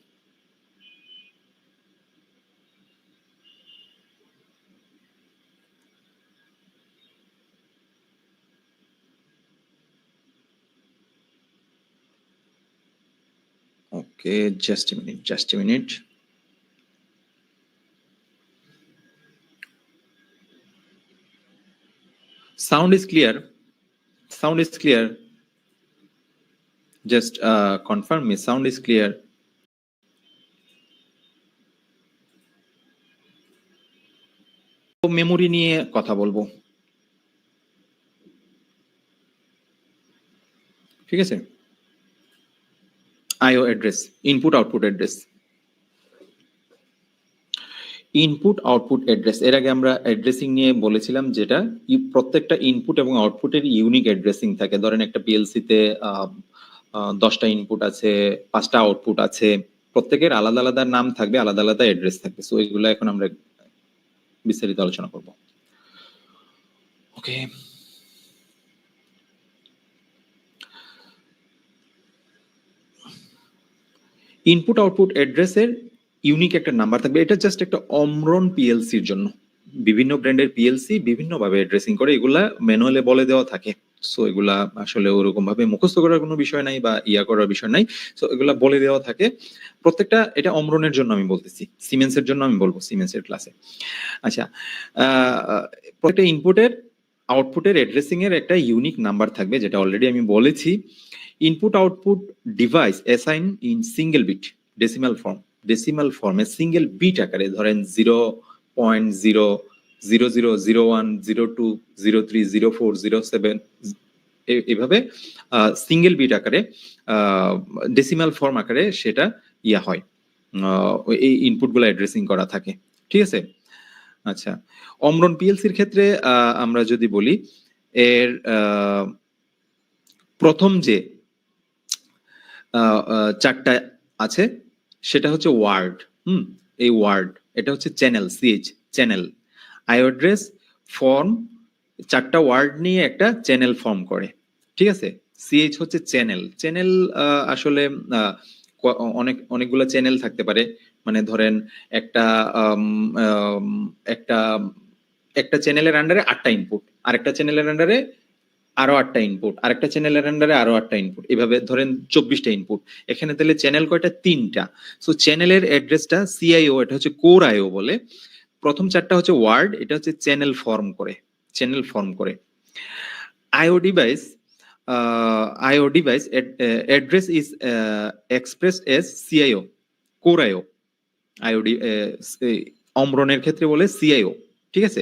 Okay, just a minute. Sound is clear. Sound is clear. Just confirm me. Sound is clear. তো মেমোরি নিয়ে কথা বলবো। ঠিক আছে? IO address, input output address. Input output address, এর আগে আমরা অ্যাড্রেসিং নিয়ে বলেছিলাম, যেটা প্রত্যেকটা ইনপুট এবং আউটপুটের ইউনিক অ্যাড্রেসিং থাকে। ধরেন একটা পিএলসি তে 10টা ইনপুট আছে, 5টা আউটপুট আছে, প্রত্যেকের আলাদা আলাদা নাম থাকবে, আলাদা আলাদা অ্যাড্রেস থাকবে। সো এগুলো এখন আমরা বিস্তারিত আলোচনা করব। ওকে। ইনপুট আউটপুট অ্যাড্রেসের ইউনিক একটা নাম্বার থাকবে। এটা জাস্ট একটা অমরন পিএলসির জন্য। বিভিন্ন ব্র্যান্ডের পিএলসি বিভিন্নভাবে অ্যাড্রেসিং করে, এগুলা ম্যানুয়ালে বলে দেওয়া থাকে। সো এগুলা আসলে ওরকম ভাবে মুখস্থ করার কোনো বিষয় নাই বা করার বিষয় নাই। সো এগুলা বলে দেওয়া থাকে প্রত্যেকটা। এটা অমরনের জন্য আমি বলতেছি, সিমেন্সের জন্য আমি বলবো সিমেন্সের ক্লাসে। আচ্ছা, প্রত্যেকটা ইনপুটের আউটপুটের অ্যাড্রেসিং এর একটা ইউনিক নাম্বার থাকবে, যেটা অলরেডি আমি বলেছি। Input output device assign in single bit decimal ফর্মে সিঙ্গেল বিট আকারে, ধরেন 0.0000102030407 এভাবে সিঙ্গেল বিট আকারে, ডেসিমাল ফর্ম আকারে সেটা হয়, এই ইনপুট গুলো অ্যাড্রেসিং করা থাকে। ঠিক আছে? আচ্ছা, অমরন পিএলসির ক্ষেত্রে আমরা যদি বলি, এর প্রথম যে 4টা আছে সেটা হচ্ছে ওয়ার্ড। এই ওয়ার্ড, এটা হচ্ছে চ্যানেল, সিএইচ চ্যানেল, আইও অ্যাড্রেস, ফর্ম, চারটা ওয়ার্ড নিয়ে একটা চ্যানেল ফর্ম করে, ঠিক আছে। সিএইচ হচ্ছে চ্যানেল। চ্যানেল আসলে অনেকগুলো চ্যানেল থাকতে পারে। মানে ধরেন একটা আম, আম, একটা একটা চ্যানেলের আন্ডারে 8টা ইনপুট, আরেকটা চ্যানেলের আন্ডারে আরো 8টা ইনপুট, আরেকটা চ্যানেলের আন্ডারে আরো 8টা ইনপুট, এভাবে ধরেন 24টা ইনপুট। এখানে তাহলে চ্যানেল কয়টা? 3টা। সো চ্যানেলের অ্যাড্রেসটা সিআইও, এটা হচ্ছে কোর আইও বলে। প্রথম চারটা হচ্ছে ওয়ার্ড, এটা হচ্ছে চ্যানেল ফর্ম করে, চ্যানেল ফর্ম করে। IO device, IO device address is expressed as CIO, core IO, IOD অমরনের ক্ষেত্রে বলে CIO, ঠিক আছে।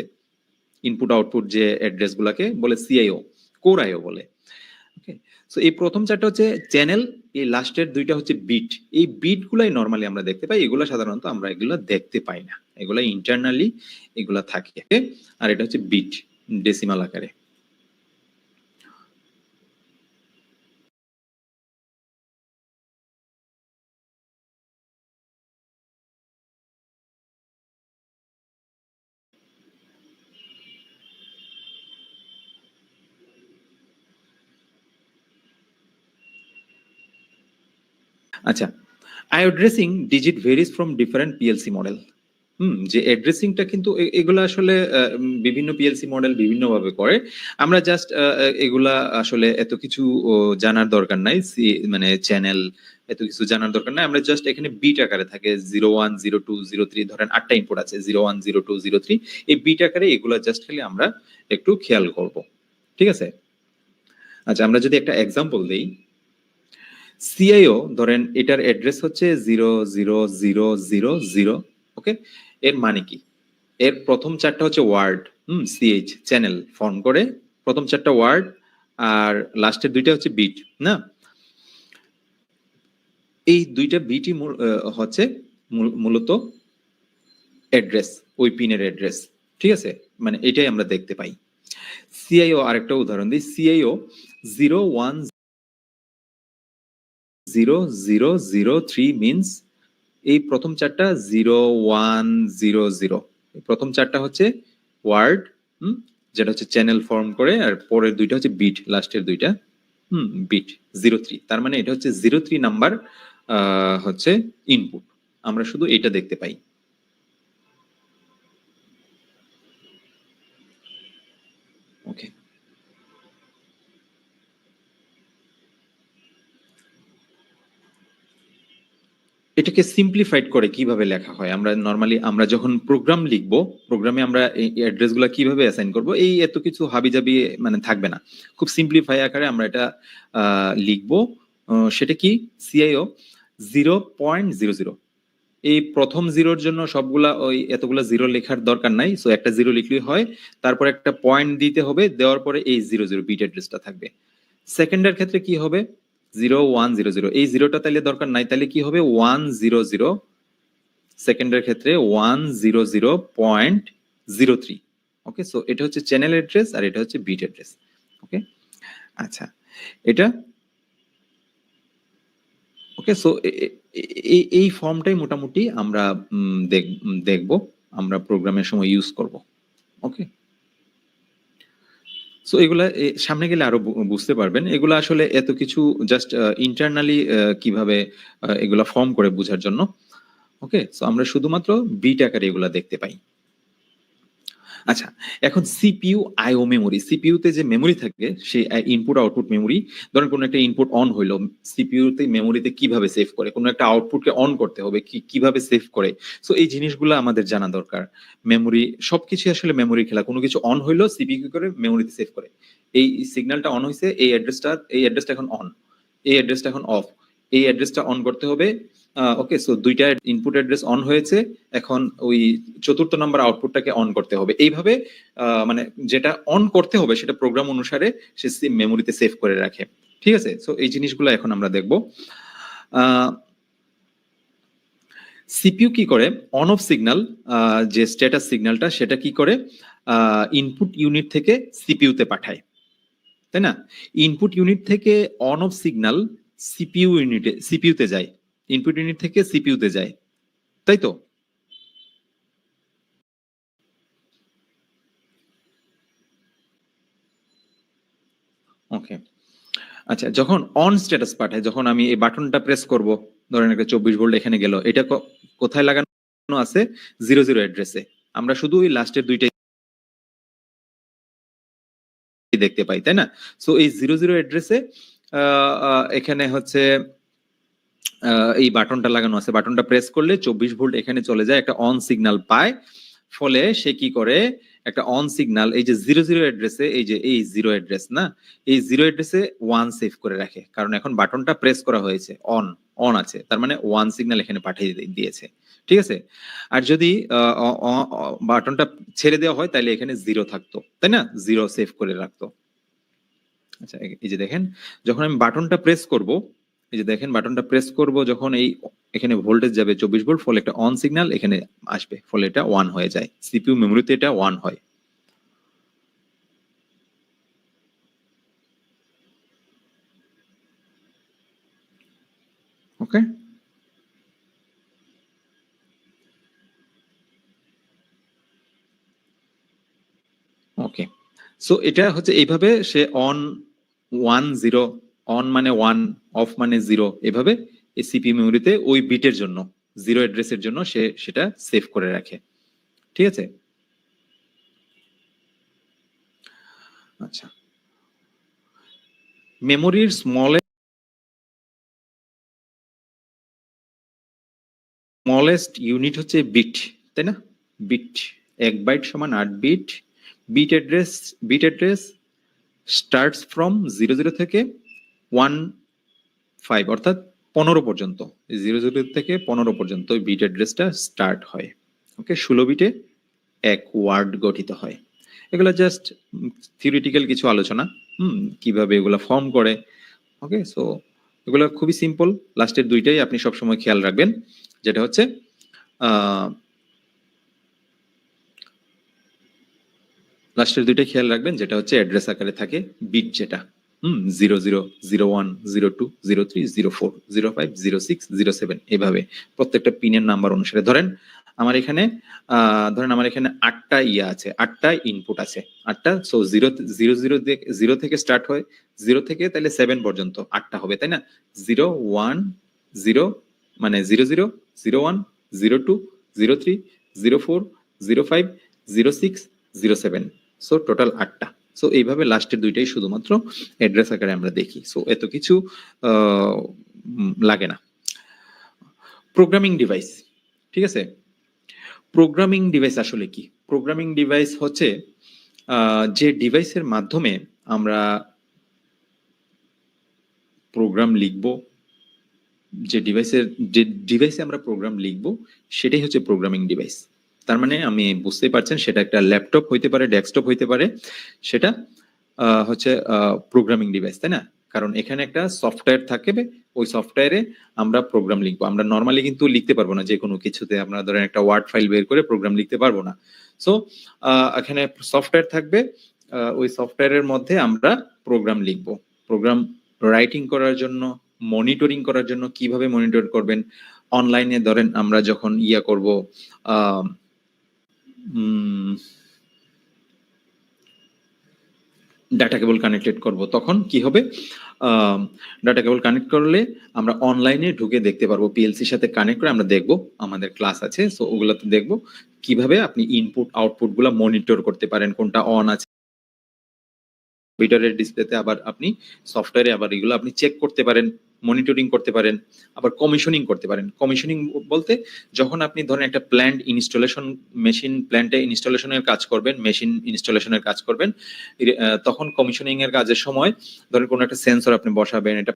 ইনপুট আউটপুট যে অ্যাড্রেস গুলাকে বলে CIO, কোর আইও বলে। ওকে, সো এই প্রথম চারটা হচ্ছে চ্যানেল, এই লাস্টের দুইটা হচ্ছে বিট। এই বিট গুলাই নর্মালি আমরা দেখতে পাই, এগুলো সাধারণত আমরা এগুলো দেখতে পাই না, এগুলা ইন্টারনালি এগুলা থাকে। আর এটা হচ্ছে বিট, ডেসিমাল আকারে। আচ্ছা, addressing digit varies from different PLC model. যে অ্যাড্রেসিংটা কিন্তু এগুলা আসলে বিভিন্ন পিএলসি মডেল বিভিন্ন ভাবে করে। আমরা জাস্ট এগুলা আসলে এত কিছু জানার দরকার নাই, মানে চ্যানেল এত কিছু জানার দরকার নাই। আমরা জাস্ট এখানে বিট আকারে থাকে 01, 02, 03, ধরেন 8টা ইনপুট আছে 01, 02, 03, এই বিট আকারে এগুলা জাস্ট খালি আমরা একটু খেয়াল করব, ঠিক আছে। আচ্ছা, আমরা যদি একটা এক্সাম্পল দেই, সিআইও ধরেন এটার অ্যাড্রেস হচ্ছে 00000, ওকে। এর মানে কি? এর প্রথম চারটা হচ্ছে ওয়ার্ড, সিএইচ চ্যানেল ফর্ম করে, প্রথম চারটা ওয়ার্ড, আর লাস্টের দুইটা হচ্ছে বিট, না? এই দুইটা বিটই হচ্ছে মূলত অ্যাড্রেস, ওই পিনের অ্যাড্রেস, ঠিক আছে। মানে এটাই আমরা দেখতে পাই। সিআইও আরেকটা উদাহরণ দিই, সিআইও 0100003 মিনস এই প্রথম চারটা 0100, প্রথম চারটা হচ্ছে ওয়ার্ড, যেটা হচ্ছে চ্যানেল ফর্ম করে, আর পরের দুইটা হচ্ছে বিট, লাস্টের দুইটা বিট 03। তার মানে এটা হচ্ছে 03 নাম্বার হচ্ছে ইনপুট। আমরা শুধু এটা দেখতে পাই। ওকে, এটাকে সিম্পলিফাইড করে কিভাবে লেখা হয়, আমরা নরমালি আমরা যখন প্রোগ্রাম লিখবো, প্রোগ্রামে আমরা এই অ্যাড্রেস গুলা কিভাবে অ্যাসাইন করব, এই এত কিছু হাবিজাবি মানে থাকবে না। খুব সিম্পলিফাই আকারে আমরা এটা লিখবো। সেটা কি? সিআইও 0.00, এই প্রথম জিরোর জন্য সবগুলা ওই এতগুলা জিরো লেখার দরকার নাই, সো একটা জিরো লিখলেই হয়। তারপর একটা পয়েন্ট দিতে হবে, দেওয়ার পরে এই 00 বিট অ্যাড্রেসটা থাকবে। সেকেন্ডের ক্ষেত্রে কি হবে? 0100, এই জিরোটা তাইলে দরকার নাই, তাহলে কি হবে? 100। সেকেন্ডের ক্ষেত্রে 100.03। ওকে, সো এটা হচ্ছে চ্যানেল অ্যাড্রেস আর এটা হচ্ছে বিট অ্যাড্রেস। ওকে, আচ্ছা, এটা ওকে। সো এই ফর্মটাই মোটামুটি আমরা দেখব, আমরা প্রোগ্রামের সময় ইউজ করব। ওকে, সো এগুলা সামনে গেলে আরো বুঝতে পারবেন। এগুলা আসলে এত কিছু জাস্ট ইন্টারনালি কিভাবে এগুলা ফর্ম করে বোঝার জন্য। ওকে, সো আমরা শুধুমাত্র বিট আকারে এগুলা দেখতে পাই। আচ্ছা, এখন সিপিইউ আইও মেমোরি, সিপিইউ তে যে মেমোরি থাকে সেই ইনপুট আউটপুট মেমোরি, ধরেন কোনো একটা ইনপুট অন হইলো, সিপিইউ তে মেমোরিতে কিভাবে সেভ করে, কোনো একটা আউটপুটকে অন করতে হবে কিভাবে সেভ করে। সো এই জিনিসগুলো আমাদের জানা দরকার। মেমোরি সবকিছু আসলে মেমোরি খেলা, কোনো কিছু অন হইলো সিপিইউ কি করে মেমোরিতে সেভ করে, এই সিগন্যালটা অন হইছে, এই অ্যাড্রেসটা এখন অন, এই অ্যাড্রেসটা এখন অফ, এই অ্যাড্রেসটা অন করতে হবে। ওকে, সো দুইটা ইনপুট অ্যাড্রেস অন হয়েছে, এখন ওই চতুর্থ নাম্বার আউটপুটটাকে অন করতে হবে। এইভাবে মানে যেটা অন করতে হবে সেটা প্রোগ্রাম অনুসারে সে মেমোরিতে সেভ করে রাখে, ঠিক আছে। সো এই জিনিসগুলো এখন আমরা দেখব। সিপিইউ কি করে? অন অফ সিগন্যাল, যে স্ট্যাটাস সিগন্যালটা সেটা কি করে ইনপুট ইউনিট থেকে সিপিইউ তে পাঠায়, তাই না? ইনপুট ইউনিট থেকে অন অফ সিগন্যাল সিপিইউ তে যায়, ইনপুট ইউনিট থেকে সিপিইউ তে যায়, তাই তো? ওকে, আচ্ছা, যখন অন স্ট্যাটাস পাঠায়, যখন আমি এই বাটনটা প্রেস করব, ধরেন একটা 24 ভোল্ট এখানে গেল, এটা কোথায় লাগানো আছে? 00 অ্যাড্রেসে। আমরা শুধু ওই লাস্টের দুইটাই দেখতে পাই, তাই না? সো এই 00 অ্যাড্রেসে এখানে হচ্ছে এই বাটনটা লাগানো আছে। বাটনটা প্রেস করলে 24 ভোল্ট এখানে চলে যায়, একটা অন সিগন্যাল পায়। ফলে সে কি করে, একটা অন সিগন্যাল এই যে 00 অ্যাড্রেসে, এই যে এই 0 অ্যাড্রেস না, এই 0 অ্যাড্রেসে 1 সেভ করে রাখে, কারণ এখন বাটনটা প্রেস করা হয়েছে, অন অন আছে, তার মানে 1 সিগন্যাল এখানে পাঠিয়ে দিয়েছে। ঠিক আছে? আর যদি বাটনটা ছেড়ে দেওয়া হয় তাহলে এখানে 0 থাকতো, তাই না? 0 সেভ করে রাখতো। আচ্ছা, এই যে দেখেন, যখন আমি বাটনটা প্রেস করব, এই যে দেখেন বাটনটা প্রেস করব, যখন এই এখানে ভোল্টেজ যাবে 24 ভোল্ট, ফলে একটা অন সিগন্যাল এখানে আসবে, ফলে এটা 1 হয়ে যায়, সিপিইউ মেমোরিতে এটা 1 হয়। ওকে, ওকে। সো এটা হচ্ছে এইভাবে সে অন 1 0, অন মানে 1, অফ মানে 0, এভাবে এই সিপিইউ মেমোরিতে ওই বিটের জন্য, 0 অ্যাড্রেসের জন্য সে সেটা সেভ করে রাখে। ঠিক আছে? আচ্ছা, মেমোরির স্মলেস্ট ইউনিট হচ্ছে বিট, তাই না? বিট, 1 বাইট সমান 8 bit. Bit address starts from 00 থেকে 15, অর্থাৎ 15 পর্যন্ত, 00 থেকে 15 পর্যন্ত বিট অ্যাড্রেসটা স্টার্ট হয়। ওকে, 16 বিটে এক ওয়ার্ড গঠিত হয়। এগুলো জাস্ট থিওরিটিক্যাল কিছু আলোচনা, কিভাবে এগুলো ফর্ম করে। ওকে, সো এগুলো খুবই সিম্পল। লাস্টের দুইটাই আপনি সবসময় খেয়াল রাখবেন, যেটা হচ্ছে লাস্টের দুইটাই খেয়াল রাখবেন, যেটা হচ্ছে অ্যাড্রেস আকারে থাকে, বিট যেটা 00 01 02 03 04 05 06 07, এভাবে প্রত্যেকটা পিনের নাম্বার অনুসারে। ধরেন আমার এখানে 8টা ইয়া আছে, 8টা ইনপুট আছে, 8টা। সো 0 থেকে স্টার্ট হয়, 0 থেকে তাহলে 7 পর্যন্ত 8টা হবে, তাই না? 0 1 0 মানে 00 01 02 03 04 05 06 07, সো টোটাল 8টা। সো এইভাবে লাস্টের দুইটাই শুধুমাত্র অ্যাড্রেস আকারে আমরা দেখি। সো এত কিছু লাগে না। প্রোগ্রামিং ডিভাইস, ঠিক আছে? প্রোগ্রামিং ডিভাইস আসলে কি? প্রোগ্রামিং ডিভাইস হচ্ছে যে ডিভাইসের মাধ্যমে আমরা প্রোগ্রাম লিখব, যে ডিভাইসে আমরা প্রোগ্রাম লিখব, সেটাই হচ্ছে প্রোগ্রামিং ডিভাইস। তার মানে আমি বুঝতেই পারছেন, সেটা একটা ল্যাপটপ হইতে পারে, ডেস্কটপ হইতে পারে, সেটা হচ্ছে প্রোগ্রামিং ডিভাইস, তাই না? কারণ এখানে একটা সফটওয়্যার থাকবে, ওই সফটওয়্যারে আমরা প্রোগ্রাম লিখবো। আমরা নর্মালি কিন্তু লিখতে পারবো না যে কোনো কিছুতে, আমরা ধরেন একটা ওয়ার্ড ফাইল বের করে প্রোগ্রাম লিখতে পারবো না। সো এখানে সফটওয়্যার থাকবে, ওই সফটওয়্যারের মধ্যে আমরা প্রোগ্রাম লিখবো। প্রোগ্রাম রাইটিং করার জন্য, মনিটরিং করার জন্য, কিভাবে মনিটর করবেন, অনলাইনে ধরেন আমরা যখন করব, ডাটা কেবল কানেক্টেড করব, তখন কি হবে? ডাটা কেবল কানেক্ট করলে আমরা অনলাইনে ঢুকে দেখতে পারবো, পিএলসির সাথে কানেক্ট করে আমরা দেখবো, আমাদের ক্লাস আছে, সো ওগুলোতে দেখবো কিভাবে আপনি ইনপুট আউটপুট গুলা মনিটর করতে পারেন, কোনটা অন আছে কম্পিউটারের ডিসপ্লেতে, আবার আপনি সফটওয়্যারে আবার এগুলো আপনি চেক করতে পারেন, মনিটরিং করতে পারেন, আবার কমিশনিং করতে পারেন। কমিশনিং বলতে, যখন আপনি ধরেন একটা প্ল্যান্ট ইনস্টলেশন, মেশিন প্ল্যান্টে ইনস্টলেশনের কাজ করবেন, মেশিন ইনস্টলেশনের কাজ করবেন, তখন কমিশনিং এর কাজের সময় ধরেন কোনো একটা সেন্সর আপনি বসাবেন, এটা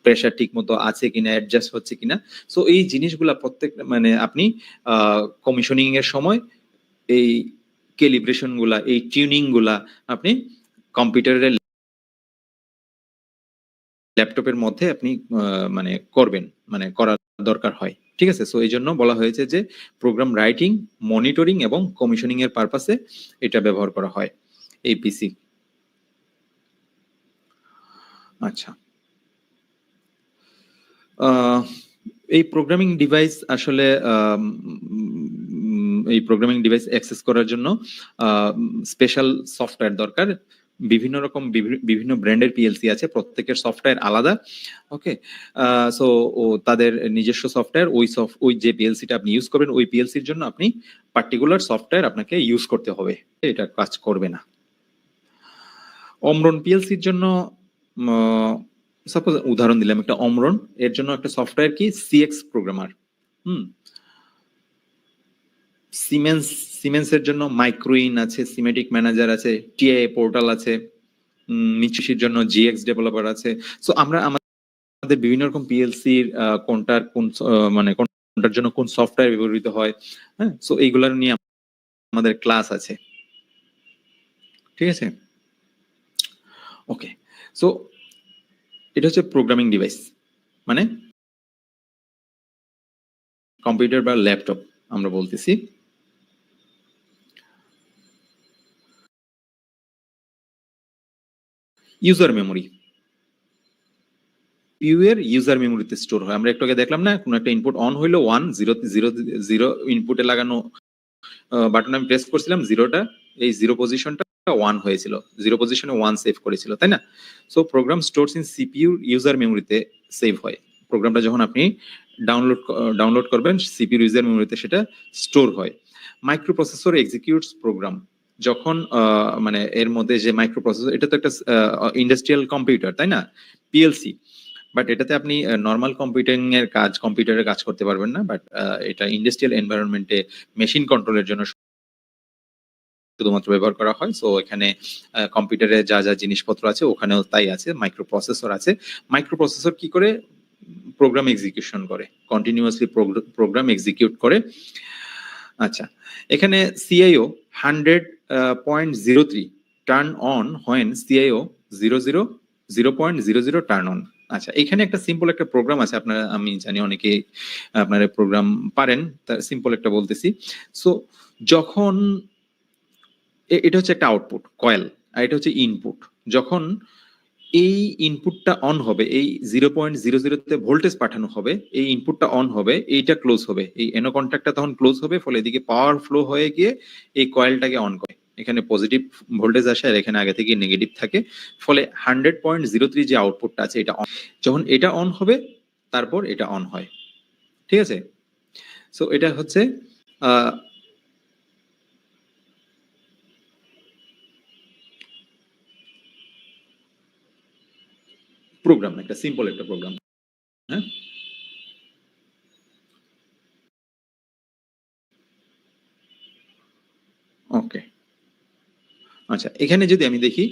প্রেসার ঠিক মতো আছে কিনা, অ্যাডজাস্ট হচ্ছে কিনা। সো এই জিনিসগুলা প্রত্যেক মানে আপনি কমিশনিং এর সময় এই ক্যালিব্রেশন গুলা, এই টিউনিং গুলা আপনি কম্পিউটারের ল্যাপটপের মধ্যে আপনি মানে করবেন, মানে করার দরকার হয়। ঠিক আছে? সো এই জন্য বলা হয়েছে যে প্রোগ্রাম রাইটিং, মনিটরিং এবং কমিশনিং এর পারপাসে এটা ব্যবহার করা হয়, এই পিসি। আচ্ছা, এই প্রোগ্রামিং ডিভাইস আসলে এই প্রোগ্রামিং ডিভাইস অ্যাক্সেস করার জন্য স্পেশাল সফটওয়্যার দরকার, বিভিন্ন রকম বিভিন্ন ব্র্যান্ডের পিএলসি আছে, প্রত্যেকের সফটওয়্যার আলাদা। ওকে, সো তাদের নিজস্ব সফটওয়্যার, ওই যে পিএলসিটা আপনি ইউজ করবেন ওই পিএলসির জন্য আপনি পার্টিকুলার সফটওয়্যার আপনাকে ইউজ করতে হবে, এটা কাজ করবে না। অমরন পিএলসির জন্য সাপোজ উদাহরণ দিলাম একটা অমরন, এর জন্য একটা সফটওয়্যার কি সিএক্স প্রোগ্রামার। সিমেন্সের জন্য মাইক্রোইন আছে, সিমেটিক ম্যানেজার আছে, টিআই পোর্টাল আছে, মিচুশির জন্য জিএক্স ডেভেলপার আছে। সো আমরা আমাদের বিভিন্ন রকম পিএলসির কোনটার জন্য কোন সফটওয়্যার ব্যবহৃত হয়, হ্যাঁ, সো এইগুলা নিয়ে আমাদের ক্লাস আছে, ঠিক আছে। ওকে, সো এটা হচ্ছে প্রোগ্রামিং ডিভাইস, মানে কম্পিউটার বা ল্যাপটপ আমরা বলতেছি। ইউজার মেমোরি, এর ইউজার মেমোরিতে স্টোর হয়। আমরা একটু আগে দেখলাম না, কোনো একটা ইনপুট অন হইলো 1 0 0 0 ইনপুটে লাগানো বাটন আমি প্রেস করছিলাম, জিরোটা এই জিরো পজিশনটা 1 হয়েছিল, জিরো পজিশনে 1 সেভ করেছিল, তাই না? So program stores in CPU user মেমোরিতে সেভ হয়। প্রোগ্রামটা যখন আপনি ডাউনলোড করবেন সিপিইউ ইউজার মেমোরিতে সেটা স্টোর হয়। মাইক্রোপ্রসেসর এক্সিকিউটস প্রোগ্রাম, যখন মানে এর মধ্যে যে মাইক্রোপ্রসেসর, এটা তো একটা ইন্ডাস্ট্রিয়াল কম্পিউটার, তাই না, পিএলসি, বাট এটাতে আপনি নর্মাল কম্পিউটারের কাজ করতে পারবেন না, বাট এটা ইন্ডাস্ট্রিয়াল এনভায়রনমেন্টে মেশিন কন্ট্রোলের জন্য শুধুমাত্র ব্যবহার করা হয়। সো এখানে কম্পিউটারে যা যা জিনিসপত্র আছে ওখানেও তাই আছে, মাইক্রোপ্রসেসর আছে। মাইক্রোপ্রসেসর কি করে? প্রোগ্রাম এক্সিকিউশন করে, কন্টিনিউয়াসলি প্রোগ্রাম এক্সিকিউট করে। আচ্ছা, এখানে CIO 100.03 turn on when CIO 0.00 turn on. আচ্ছা, এখানে একটা সিম্পল একটা প্রোগ্রাম আছে, আপনারা, আমি জানি অনেকে আপনারা প্রোগ্রাম পারেন, তার সিম্পল একটা বলতেছি। সো যখন এটা হচ্ছে একটা আউটপুট কয়েল, আর এটা হচ্ছে ইনপুট। যখন এই ইনপুটটা অন হবে, এই 0.00 ভোল্টেজ পাঠানো হবে, এই ইনপুটটা অন হবে, এইটা ক্লোজ হবে, এই এনো কন্ট্যাক্টটা তখন ক্লোজ হবে, ফলে এদিকে পাওয়ার ফ্লো হয়ে গিয়ে এই কয়েলটাকে অন করে। এখানে পজিটিভ ভোল্টেজ আসে আর এখানে আগে থেকে নেগেটিভ থাকে, ফলে 100.03 যে আউটপুটটা আছে এটা যখন এটা অন হবে তারপর এটা অন হয়, ঠিক আছে। সো এটা হচ্ছে প্রোগ্রাম, একটা সিম্পল একটা প্রোগ্রাম, হ্যাঁ। ওকে, আচ্ছা, এখানে যদি আমি দেখি,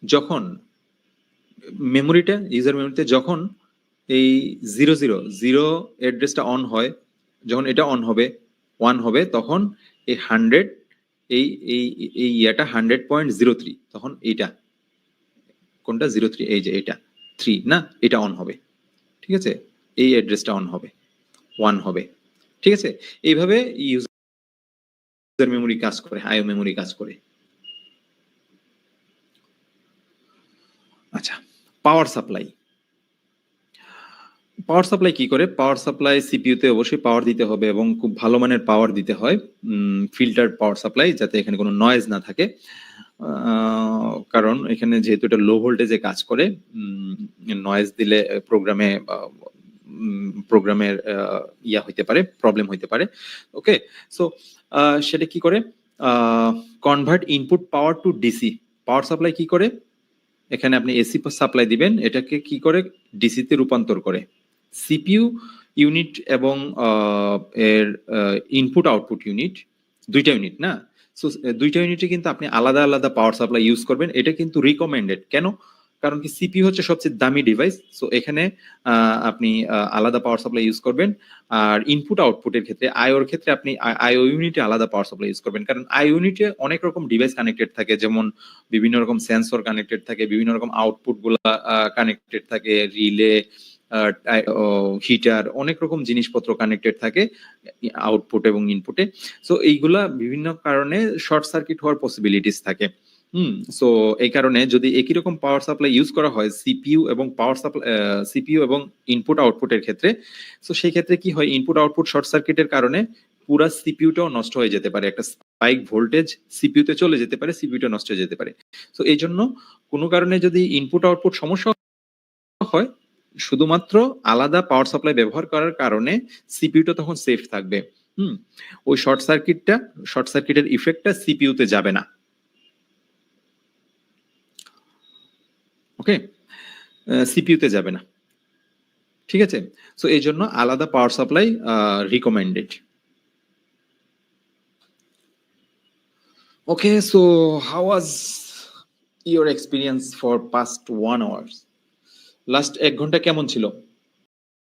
যখন মেমোরিটা ইউজার মেমোরিতে যখন এই 000 অ্যাড্রেসটা অন হয়, যখন এটা অন হবে 1 হবে, তখন এই 100 এই এই এই ইয়াটা 100.03, তখন এইটা কোনটা 03, এই যে এটা 3 না, এটা অন হবে, ঠিক আছে, এই অ্যাড্রেসটা অন হবে, 1 হবে, ঠিক আছে। এইভাবে ইউজার মেমোরি কাজ করে, আইও মেমোরি কাজ করে। আচ্ছা, পাওয়ার সাপ্লাই, পাওয়ার সাপ্লাই কি করে? পাওয়ার সাপ্লাই সিপিইউতে অবশ্যই পাওয়ার দিতে হবে এবং খুব ভালো মানের পাওয়ার দিতে হয়, ফিল্টার পাওয়ার সাপ্লাই, যাতে এখানে কোনো নয়েজ না থাকে। কারণ এখানে যেহেতু এটা লো ভোল্টেজে কাজ করে, নয়েজ দিলে প্রোগ্রামের ইয়া হইতে পারে, প্রবলেম হইতে পারে। ওকে, সো সেটা কি করে? কনভার্ট ইনপুট পাওয়ার টু ডিসি। পাওয়ার সাপ্লাই কি করে? এখানে আপনি এসি সাপ্লাই দিবেন, এটাকে কি করে? ডিসিতে রূপান্তর করে। সিপিইউ ইউনিট এবং এর ইনপুট আউটপুট ইউনিট, দুইটা ইউনিট না, সো দুইটা ইউনিটে কিন্তু আপনি আলাদা আলাদা পাওয়ার সাপ্লাই ইউজ করবেন, এটা কিন্তু রিকমেন্ডেড। কেন? কারণ কি, সিপিইউ হচ্ছে সবচেয়ে দামি ডিভাইস, সো এখানে আপনি আলাদা পাওয়ার সাপ্লাই ইউজ করবেন। আর ইনপুট আউটপুটের ক্ষেত্রে, আইওর ক্ষেত্রে আপনি আইও ইউনিটে আলাদা পাওয়ার সাপ্লাই ইউজ করবেন, কারণ আই ইউনিটে অনেক রকম ডিভাইস কানেক্টেড থাকে, যেমন বিভিন্ন রকম সেন্সর কানেক্টেড থাকে, বিভিন্ন রকম আউটপুট গুলা কানেক্টেড থাকে, রিলে, হিটার, অনেক রকম জিনিসপত্র কানেক্টেড থাকে আউটপুট এবং ইনপুটে। সো এইগুলা বিভিন্ন কারণে শর্ট সার্কিট হওয়ার পসিবিলিটিস থাকে। সো এই কারণে যদি একই রকম পাওয়ার সাপ্লাই ইউজ করা হয় সিপিইউ এবং পাওয়ার সাপ্লাই, সিপিইউ এবং ইনপুট আউটপুটের ক্ষেত্রে, সো সেই ক্ষেত্রে কি হয়, ইনপুট আউটপুট শর্ট সার্কিটের কারণে পুরা সিপিইউটাও নষ্ট হয়ে যেতে পারে, একটা স্পাইক ভোল্টেজ সিপিইউতে চলে যেতে পারে, সিপিইউটা নষ্ট হয়ে যেতে পারে। তো এই জন্য কোনো কারণে যদি ইনপুট আউটপুট সমস্যা হয়, শুধুমাত্র আলাদা পাওয়ার সাপ্লাই ব্যবহার করার কারণে সিপিইউটা তখন সেফ থাকবে। ওই শর্ট সার্কিটের ইফেক্টটা সিপিইউতে যাবে না। ওকে, সিপিইউতে যাবে না, ঠিক আছে। সো এই জন্য আলাদা power supply recommended. Okay, so how was your experience for past 1 hour? Last 1 ঘন্টা কেমন ছিল?